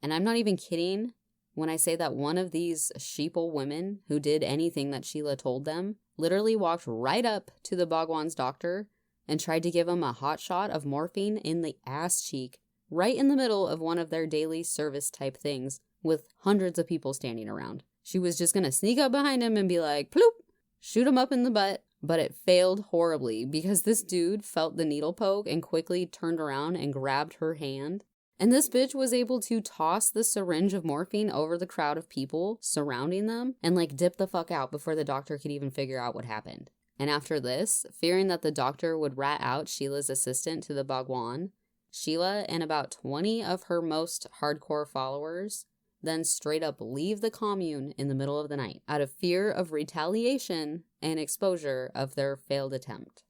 And I'm not even kidding when I say that one of these sheeple women who did anything that Sheila told them literally walked right up to the Bhagwan's doctor and tried to give him a hot shot of morphine in the ass cheek right in the middle of one of their daily service type things with hundreds of people standing around. She was just going to sneak up behind him and be like, ploop, shoot him up in the butt. But it failed horribly because this dude felt the needle poke and quickly turned around and grabbed her hand. And this bitch was able to toss the syringe of morphine over the crowd of people surrounding them and dip the fuck out before the doctor could even figure out what happened. And after this, fearing that the doctor would rat out Sheila's assistant to the Bhagwan, Sheila and about 20 of her most hardcore followers then straight up leave the commune in the middle of the night out of fear of retaliation and exposure of their failed attempt.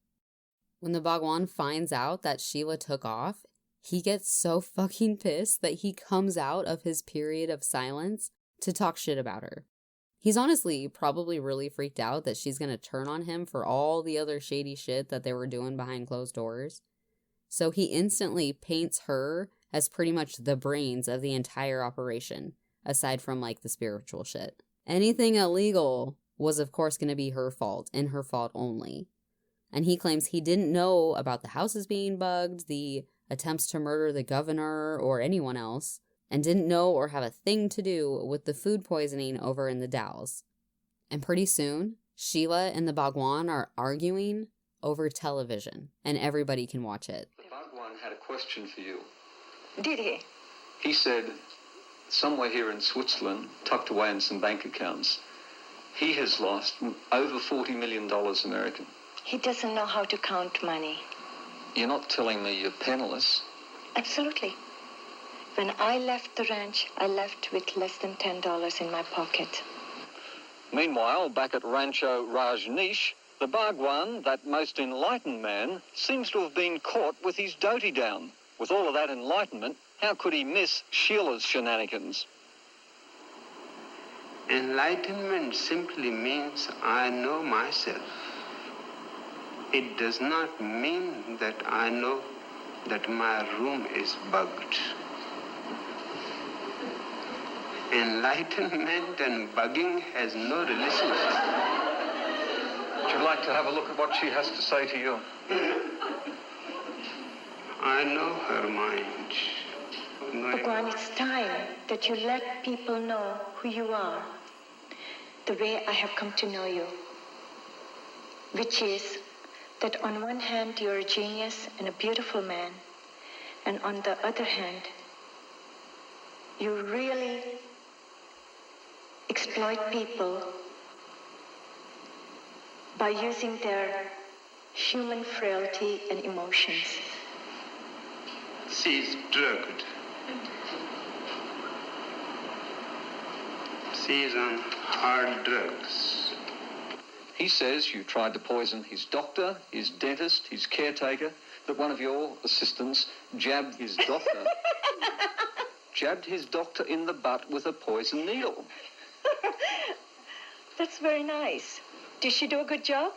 When the Bhagwan finds out that Sheila took off, he gets so fucking pissed that he comes out of his period of silence to talk shit about her. He's honestly probably really freaked out that she's gonna turn on him for all the other shady shit that they were doing behind closed doors. So he instantly paints her as pretty much the brains of the entire operation, aside from the spiritual shit. Anything illegal was of course going to be her fault and her fault only. And he claims he didn't know about the houses being bugged, the attempts to murder the governor or anyone else, and didn't know or have a thing to do with the food poisoning over in the Dalles. And pretty soon, Sheila and the Bhagwan are arguing over television, and everybody can watch it. The Bhagwan had a question for you. Did he? He said, somewhere here in Switzerland, tucked away in some bank accounts, he has lost over $40 million American. He doesn't know how to count money. You're not telling me you're penniless? Absolutely. When I left the ranch, I left with less than $10 in my pocket. Meanwhile, back at Rancho Rajneesh, the Bhagwan, that most enlightened man, seems to have been caught with his doty down. With all of that enlightenment, how could he miss Sheila's shenanigans? Enlightenment simply means I know myself. It does not mean that I know that my room is bugged. Enlightenment and bugging has no relationship. Would you like to have a look at what she has to say to you? I know her mind. Bhagwan, it's time that you let people know who you are, the way I have come to know you, which is that on one hand you're a genius and a beautiful man, and on the other hand, you really exploit people by using their human frailty and emotions. She is drugged. She is on hard drugs. He says you tried to poison his doctor, his dentist, his caretaker, that one of your assistants jabbed his doctor in the butt with a poison needle. That's very nice. Did she do a good job?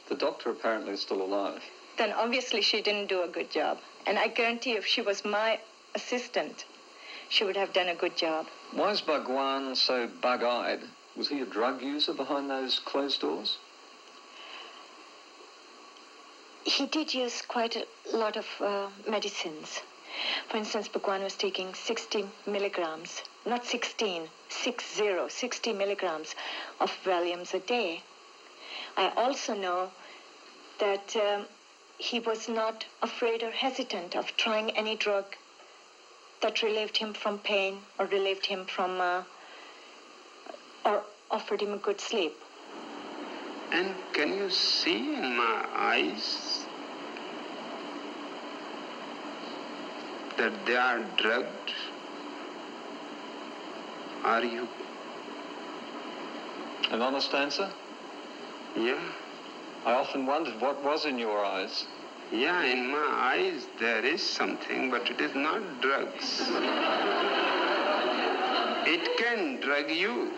The doctor apparently is still alive. Then obviously she didn't do a good job. And I guarantee if she was my assistant, she would have done a good job. Why is Bhagwan so bug-eyed? Was he a drug user behind those closed doors? He did use quite a lot of medicines. For instance, Bhagwan was taking 60 milligrams, not 16, 60 milligrams of Valiums a day. I also know that he was not afraid or hesitant of trying any drug that relieved him from pain or relieved him from, or offered him a good sleep. And can you see in my eyes that they are drugged? Are you? An honest answer? Yeah. I often wondered what was in your eyes. Yeah, in my eyes there is something, but it is not drugs. It can drug you.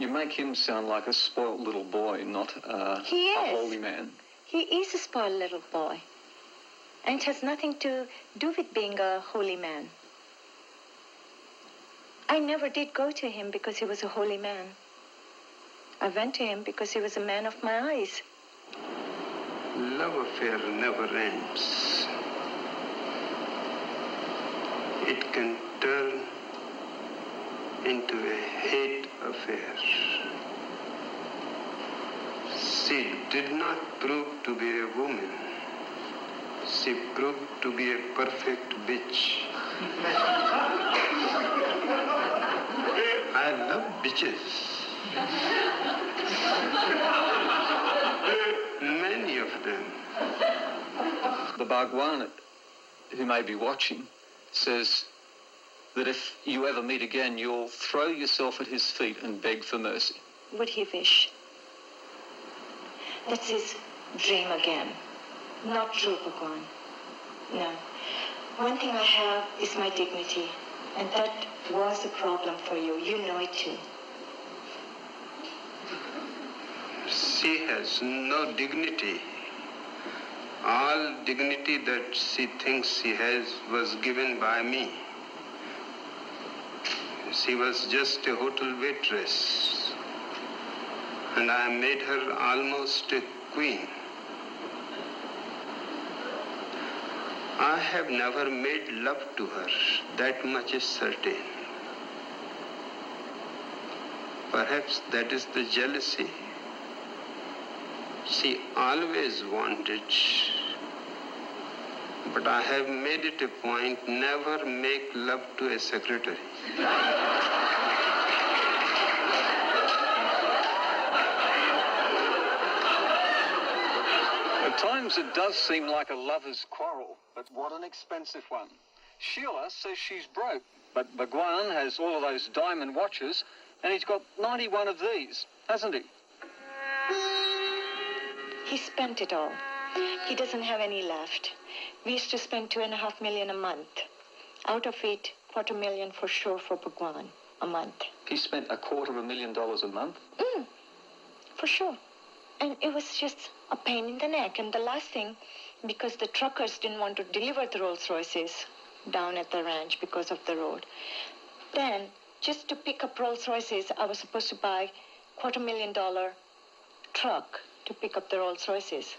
You make him sound like a spoiled little boy, not a holy man. He is a spoiled little boy. And it has nothing to do with being a holy man. I never did go to him because he was a holy man. I went to him because he was a man of my eyes. Love affair never ends. It can turn into a hate affair. She did not prove to be a woman. She proved to be a perfect bitch. I love bitches. Many of them. The Bhagwan, who may be watching, says that if you ever meet again, you'll throw yourself at his feet and beg for mercy. Would he wish? That's his dream again. Not true, Bhagwan. No. One thing I have is my dignity. And that was a problem for you. You know it too. She has no dignity. All dignity that she thinks she has was given by me. She was just a hotel waitress. And I made her almost a queen. I have never made love to her. That much is certain. Perhaps that is the jealousy. She always wanted, but I have made it a point never make love to a secretary. At times it does seem like a lover's quarrel, but what an expensive one. Sheila says she's broke, but Bhagwan has all of those diamond watches, and he's got 91 of these, hasn't he? He spent it all. He doesn't have any left. We used to spend $2.5 million a month. Out of it, $250,000 for sure for Bhagwan a month. He spent $250,000 a month? For sure. And it was just a pain in the neck. And the last thing, because the truckers didn't want to deliver the Rolls Royces down at the ranch because of the road. Then, just to pick up Rolls Royces, I was supposed to buy $250,000 truck to pick up the Rolls Royces.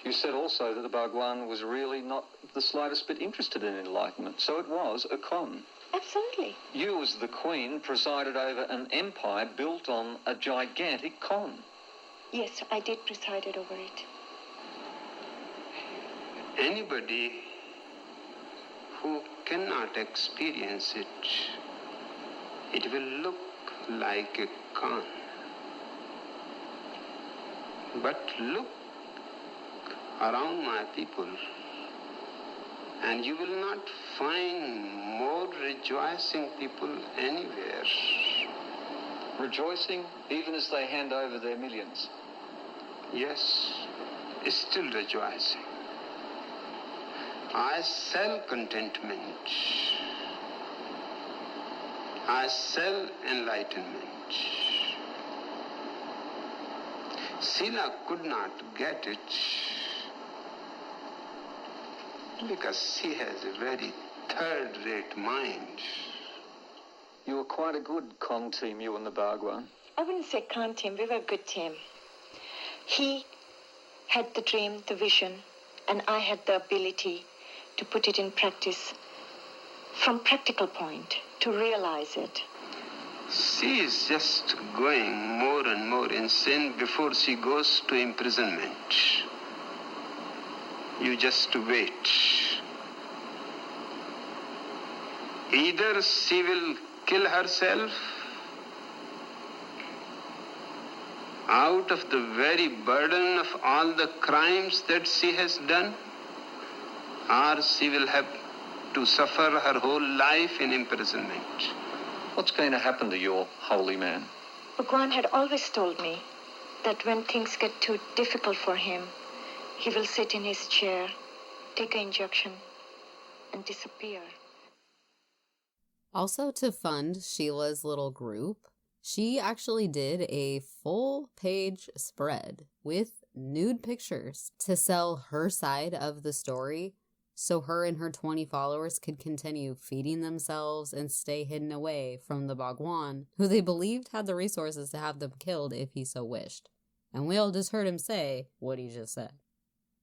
You said also that the Bhagwan was really not the slightest bit interested in enlightenment, so it was a con. Absolutely. You, as the queen, presided over an empire built on a gigantic con. Yes, I did preside over it. Anybody who cannot experience it, it will look like a con. But look around my people, and you will not find more rejoicing people anywhere. Rejoicing even as they hand over their millions? Yes, still rejoicing. I sell contentment. I sell enlightenment. Sila could not get it because she has a very third-rate mind. You were quite a good con team, you and the Bhagwan. I wouldn't say con team. We were a good team. He had the dream, the vision, and I had the ability to put it in practice from practical point to realize it. She is just going more and more insane before she goes to imprisonment. You just wait. Either she will kill herself out of the very burden of all the crimes that she has done, or she will have to suffer her whole life in imprisonment. What's going to happen to your holy man? Bhagwan had always told me that when things get too difficult for him, he will sit in his chair, take an injection, and disappear. Also, to fund Sheila's little group, she actually did a full-page spread with nude pictures to sell her side of the story so her and her 20 followers could continue feeding themselves and stay hidden away from the Bhagwan, who they believed had the resources to have them killed if he so wished. And we all just heard him say what he just said.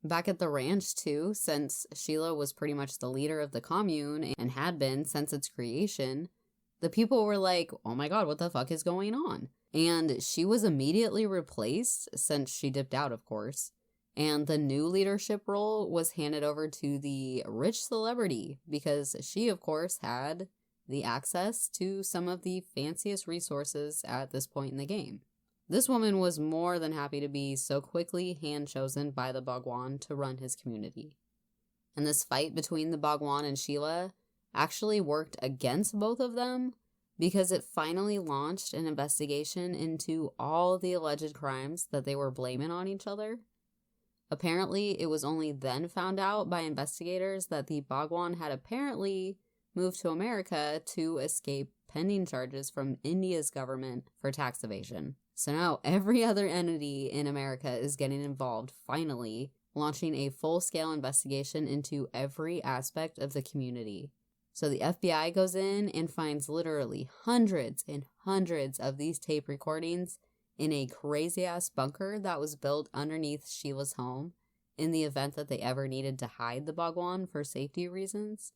Back at the ranch, too, since Sheila was pretty much the leader of the commune and had been since its creation, the people were like, oh my god, what the fuck is going on? And she was immediately replaced, since she dipped out, of course. And the new leadership role was handed over to the rich celebrity, because she, of course, had the access to some of the fanciest resources at this point in the game. This woman was more than happy to be so quickly hand-chosen by the Bhagwan to run his community. And this fight between the Bhagwan and Sheila actually worked against both of them because it finally launched an investigation into all the alleged crimes that they were blaming on each other. Apparently, it was only then found out by investigators that the Bhagwan had apparently moved to America to escape pending charges from India's government for tax evasion. So now every other entity in America is getting involved, finally, launching a full-scale investigation into every aspect of the community. So the FBI goes in and finds literally hundreds and hundreds of these tape recordings in a crazy-ass bunker that was built underneath Sheila's home in the event that they ever needed to hide the Bhagwan for safety reasons.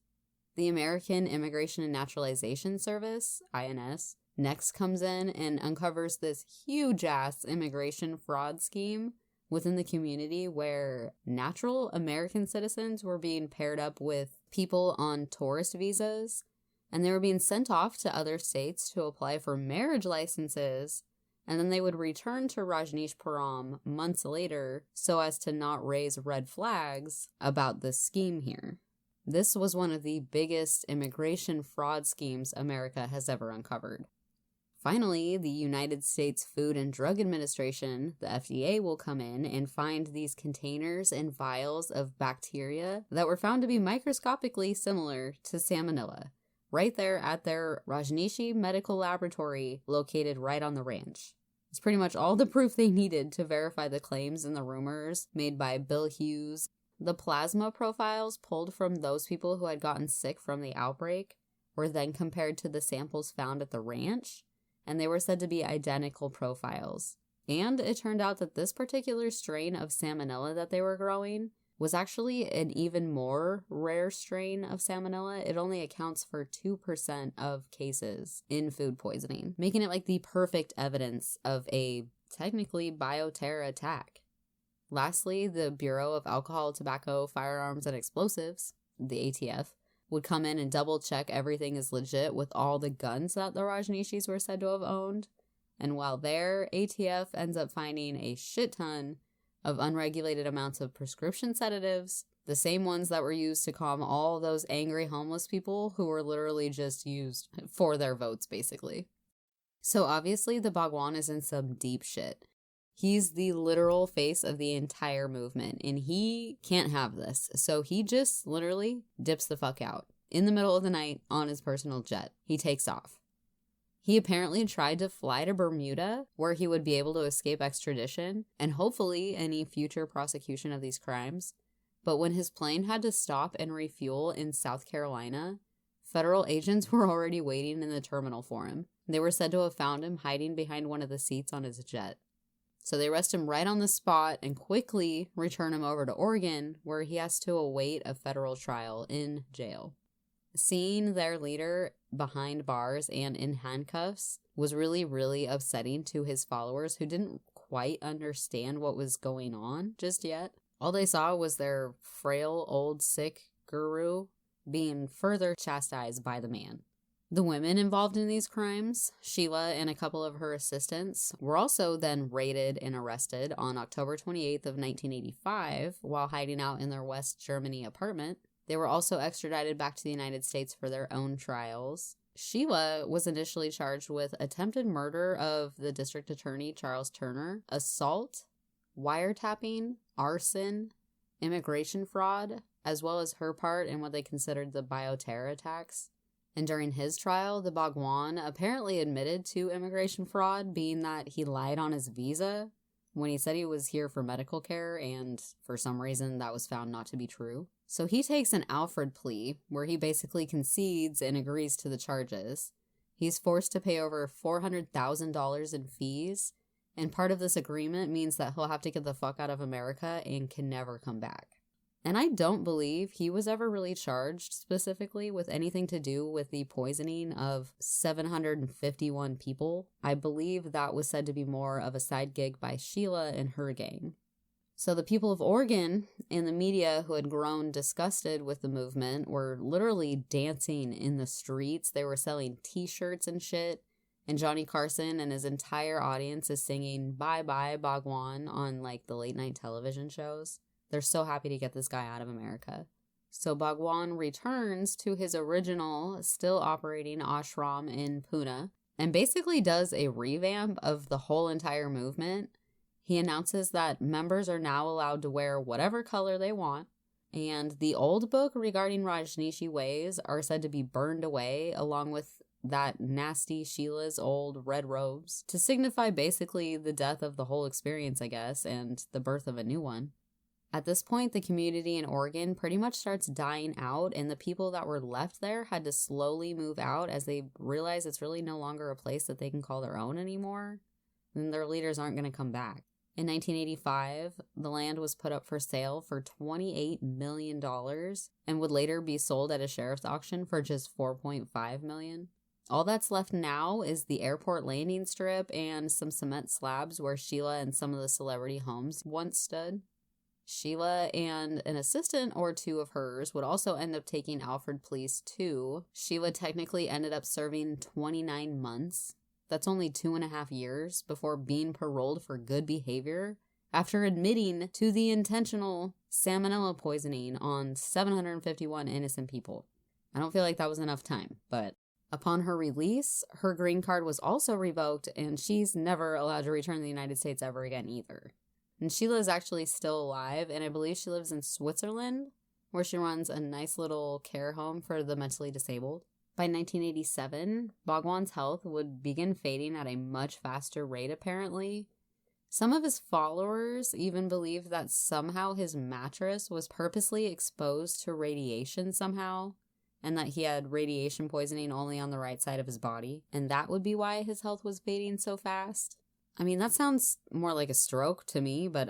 The American Immigration and Naturalization Service, INS, next comes in and uncovers this huge-ass immigration fraud scheme within the community where natural American citizens were being paired up with people on tourist visas, and they were being sent off to other states to apply for marriage licenses, and then they would return to Rajneeshpuram months later so as to not raise red flags about this scheme here. This was one of the biggest immigration fraud schemes America has ever uncovered. Finally, the United States Food and Drug Administration, the FDA, will come in and find these containers and vials of bacteria that were found to be microscopically similar to Salmonella, right there at their Rajneeshee Medical Laboratory located right on the ranch. It's pretty much all the proof they needed to verify the claims and the rumors made by Bill Hughes. The plasma profiles pulled from those people who had gotten sick from the outbreak were then compared to the samples found at the ranch, and they were said to be identical profiles. And it turned out that this particular strain of Salmonella that they were growing was actually an even more rare strain of Salmonella. It only accounts for 2% of cases in food poisoning, making it like the perfect evidence of a technically bioterror attack. Lastly, the Bureau of Alcohol, Tobacco, Firearms, and Explosives, the ATF, would come in and double check everything is legit with all the guns that the Rajneeshees were said to have owned. And while there, ATF ends up finding a shit ton of unregulated amounts of prescription sedatives, the same ones that were used to calm all those angry homeless people who were literally just used for their votes, basically. So obviously the Bhagwan is in some deep shit. He's the literal face of the entire movement, and he can't have this. So he just literally dips the fuck out. In the middle of the night, on his personal jet, he takes off. He apparently tried to fly to Bermuda, where he would be able to escape extradition, and hopefully any future prosecution of these crimes. But when his plane had to stop and refuel in South Carolina, federal agents were already waiting in the terminal for him. They were said to have found him hiding behind one of the seats on his jet. So they arrest him right on the spot and quickly return him over to Oregon, where he has to await a federal trial in jail. Seeing their leader behind bars and in handcuffs was really, really upsetting to his followers who didn't quite understand what was going on just yet. All they saw was their frail, old, sick guru being further chastised by the man. The women involved in these crimes, Sheila and a couple of her assistants, were also then raided and arrested on October 28th of 1985 while hiding out in their West Germany apartment. They were also extradited back to the United States for their own trials. Sheila was initially charged with attempted murder of the district attorney Charles Turner, assault, wiretapping, arson, immigration fraud, as well as her part in what they considered the bioterror attacks. And during his trial, the Bhagwan apparently admitted to immigration fraud, being that he lied on his visa when he said he was here for medical care, and for some reason that was found not to be true. So he takes an Alfred plea, where he basically concedes and agrees to the charges. He's forced to pay over $400,000 in fees, and part of this agreement means that he'll have to get the fuck out of America and can never come back. And I don't believe he was ever really charged specifically with anything to do with the poisoning of 751 people. I believe that was said to be more of a side gig by Sheila and her gang. So the people of Oregon and the media who had grown disgusted with the movement were literally dancing in the streets. They were selling t-shirts and shit. And Johnny Carson and his entire audience is singing Bye Bye Bhagwan on like the late night television shows. They're so happy to get this guy out of America. So Bhagwan returns to his original, still operating ashram in Pune and basically does a revamp of the whole entire movement. He announces that members are now allowed to wear whatever color they want, and the old book regarding Rajneeshi ways are said to be burned away, along with that nasty Sheila's old red robes, to signify basically the death of the whole experience, I guess, and the birth of a new one. At this point, the community in Oregon pretty much starts dying out, and the people that were left there had to slowly move out as they realize it's really no longer a place that they can call their own anymore, and their leaders aren't going to come back. In 1985, the land was put up for sale for $28 million and would later be sold at a sheriff's auction for just $4.5 million. All that's left now is the airport landing strip and some cement slabs where Sheila and some of the celebrity homes once stood. Sheila and an assistant or two of hers would also end up taking Alfred pleas too. Sheila technically ended up serving 29 months. That's only 2.5 years before being paroled for good behavior after admitting to the intentional salmonella poisoning on 751 innocent people. I don't feel like that was enough time, but upon her release, her green card was also revoked and she's never allowed to return to the United States ever again either. And Sheila is actually still alive, and I believe she lives in Switzerland, where she runs a nice little care home for the mentally disabled. By 1987, Bhagwan's health would begin fading at a much faster rate, apparently. Some of his followers even believed that somehow his mattress was purposely exposed to radiation somehow, and that he had radiation poisoning only on the right side of his body, and that would be why his health was fading so fast. I mean, that sounds more like a stroke to me, but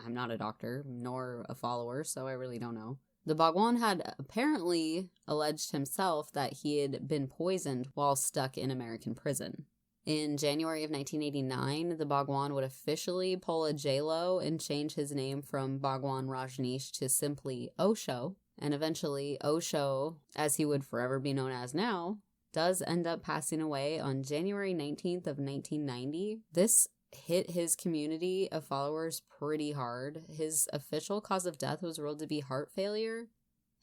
I'm not a doctor, nor a follower, so I really don't know. The Bhagwan had apparently alleged himself that he had been poisoned while stuck in American prison. In January of 1989, the Bhagwan would officially pull a J-Lo and change his name from Bhagwan Rajneesh to simply Osho, and eventually Osho, as he would forever be known as now, does end up passing away on January 19th of 1990. This hit his community of followers pretty hard. His official cause of death was ruled to be heart failure.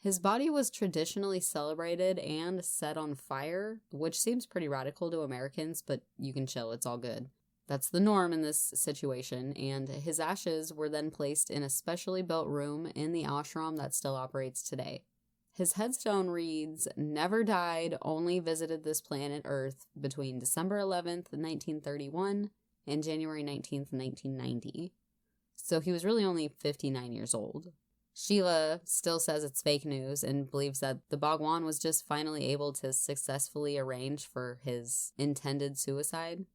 His body was traditionally celebrated and set on fire, which seems pretty radical to Americans, but you can chill, it's all good. That's the norm in this situation, and his ashes were then placed in a specially built room in the ashram that still operates today. His headstone reads, "Never died, only visited this planet Earth between December 11th, 1931 and January 19th, 1990. So he was really only 59 years old. Sheila still says it's fake news and believes that the Bhagwan was just finally able to successfully arrange for his intended suicide.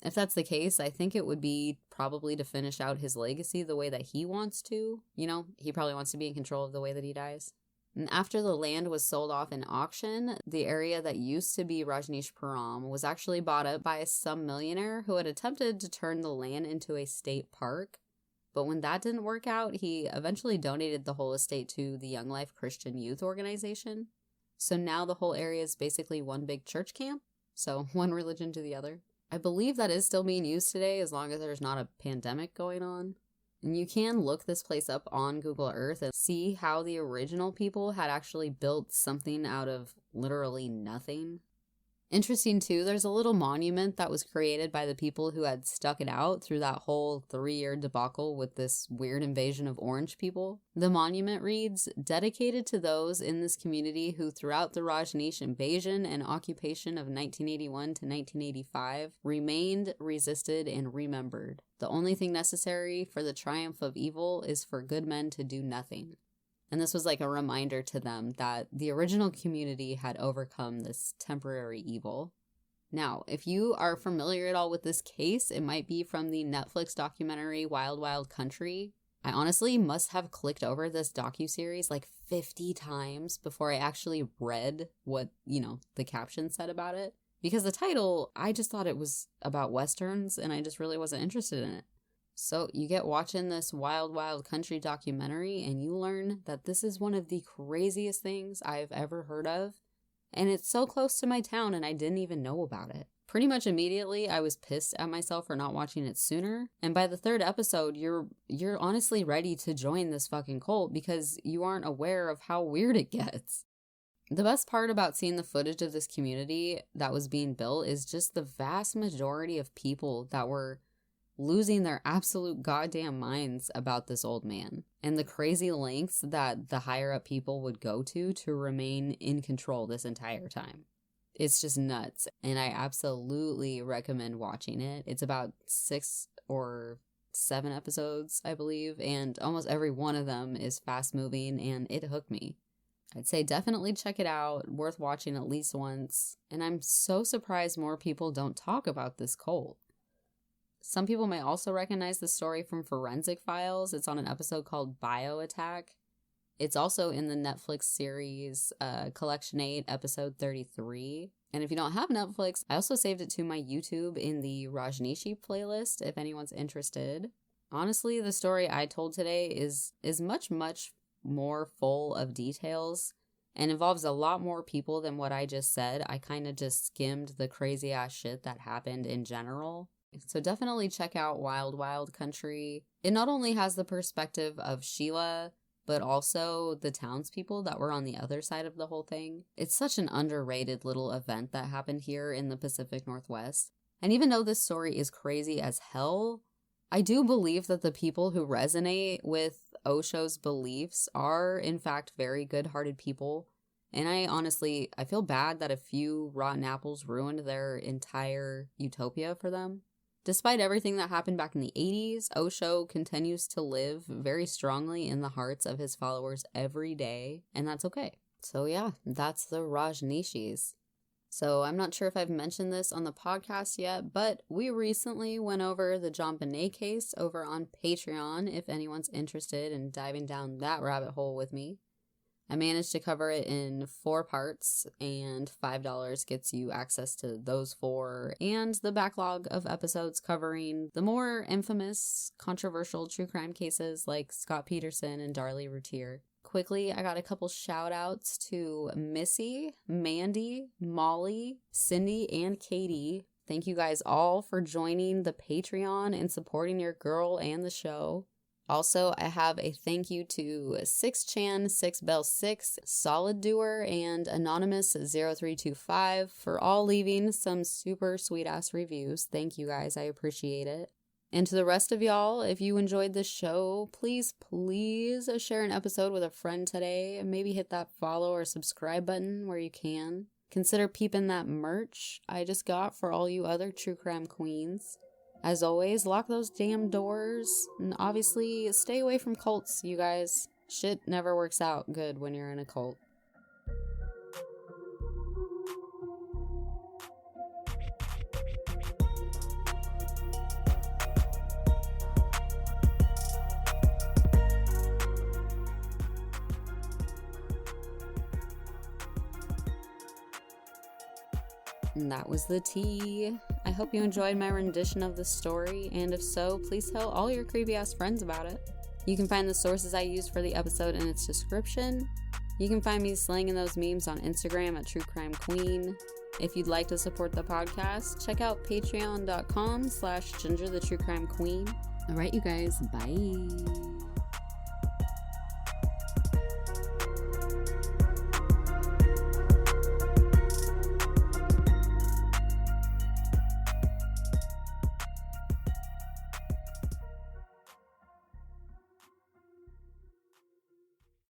If that's the case, I think it would be probably to finish out his legacy the way that he wants to. You know, he probably wants to be in control of the way that he dies. And after the land was sold off in auction, the area that used to be Rajneeshpuram was actually bought up by some millionaire who had attempted to turn the land into a state park. But when that didn't work out, he eventually donated the whole estate to the Young Life Christian Youth Organization. So now the whole area is basically one big church camp. So one religion to the other. I believe that is still being used today as long as there's not a pandemic going on. And you can look this place up on Google Earth and see how the original people had actually built something out of literally nothing. Interesting too, there's a little monument that was created by the people who had stuck it out through that whole 3-year debacle with this weird invasion of orange people. The monument reads, "Dedicated to those in this community who throughout the Rajneesh invasion and occupation of 1981 to 1985 remained, resisted, and remembered. The only thing necessary for the triumph of evil is for good men to do nothing." And this was like a reminder to them that the original community had overcome this temporary evil. Now, if you are familiar at all with this case, it might be from the Netflix documentary Wild Wild Country. I honestly must have clicked over this docuseries like 50 times before I actually read what, the caption said about it. Because the title, I just thought it was about Westerns and I just really wasn't interested in it. So you get watching this Wild Wild Country documentary and you learn that this is one of the craziest things I've ever heard of. And it's so close to my town and I didn't even know about it. Pretty much immediately, I was pissed at myself for not watching it sooner. And by the 3rd episode, you're honestly ready to join this fucking cult because you aren't aware of how weird it gets. The best part about seeing the footage of this community that was being built is just the vast majority of people that were losing their absolute goddamn minds about this old man and the crazy lengths that the higher up people would go to remain in control this entire time. It's just nuts, and I absolutely recommend watching it. It's about 6 or 7 episodes, I believe, and almost every one of them is fast moving, and it hooked me. I'd say definitely check it out, worth watching at least once, and I'm so surprised more people don't talk about this cult. Some people may also recognize the story from Forensic Files. It's on an episode called Bio Attack. It's also in the Netflix series Collection 8, episode 33. And if you don't have Netflix, I also saved it to my YouTube in the Rajneeshi playlist if anyone's interested. Honestly, the story I told today is much, much more full of details and involves a lot more people than what I just said. I kind of just skimmed the crazy ass shit that happened in general. So definitely check out Wild Wild Country. It not only has the perspective of Sheila, but also the townspeople that were on the other side of the whole thing. It's such an underrated little event that happened here in the Pacific Northwest. And even though this story is crazy as hell, I do believe that the people who resonate with Osho's beliefs are, in fact, very good-hearted people. And I feel bad that a few rotten apples ruined their entire utopia for them. Despite everything that happened back in the 80s, Osho continues to live very strongly in the hearts of his followers every day, and that's okay. So yeah, that's the Rajneeshees. So I'm not sure if I've mentioned this on the podcast yet, but we recently went over the John Bonet case over on Patreon if anyone's interested in diving down that rabbit hole with me. I managed to cover it in 4 parts, and $5 gets you access to those 4 and the backlog of episodes covering the more infamous, controversial true crime cases like Scott Peterson and Darlie Routier. Quickly, I got a couple shout outs to Missy, Mandy, Molly, Cindy, and Katie. Thank you guys all for joining the Patreon and supporting your girl and the show. Also, I have a thank you to 6chan, 6bell6, Solid Doer, and Anonymous0325 for all leaving some super sweet ass reviews. Thank you guys, I appreciate it. And to the rest of y'all, if you enjoyed this show, please share an episode with a friend today. Maybe hit that follow or subscribe button where you can. Consider peeping that merch I just got for all you other true crime queens. As always, lock those damn doors, and obviously stay away from cults, you guys. Shit never works out good when you're in a cult. And that was the tea. I hope you enjoyed my rendition of the story, and if so, please tell all your creepy ass friends about it. You can find the sources I used for the episode in its description. You can find me slinging those memes on Instagram at True Crime Queen. If you'd like to support the podcast, check out patreon.com/GingerTheTrueCrimeQueen. All right, you guys, bye.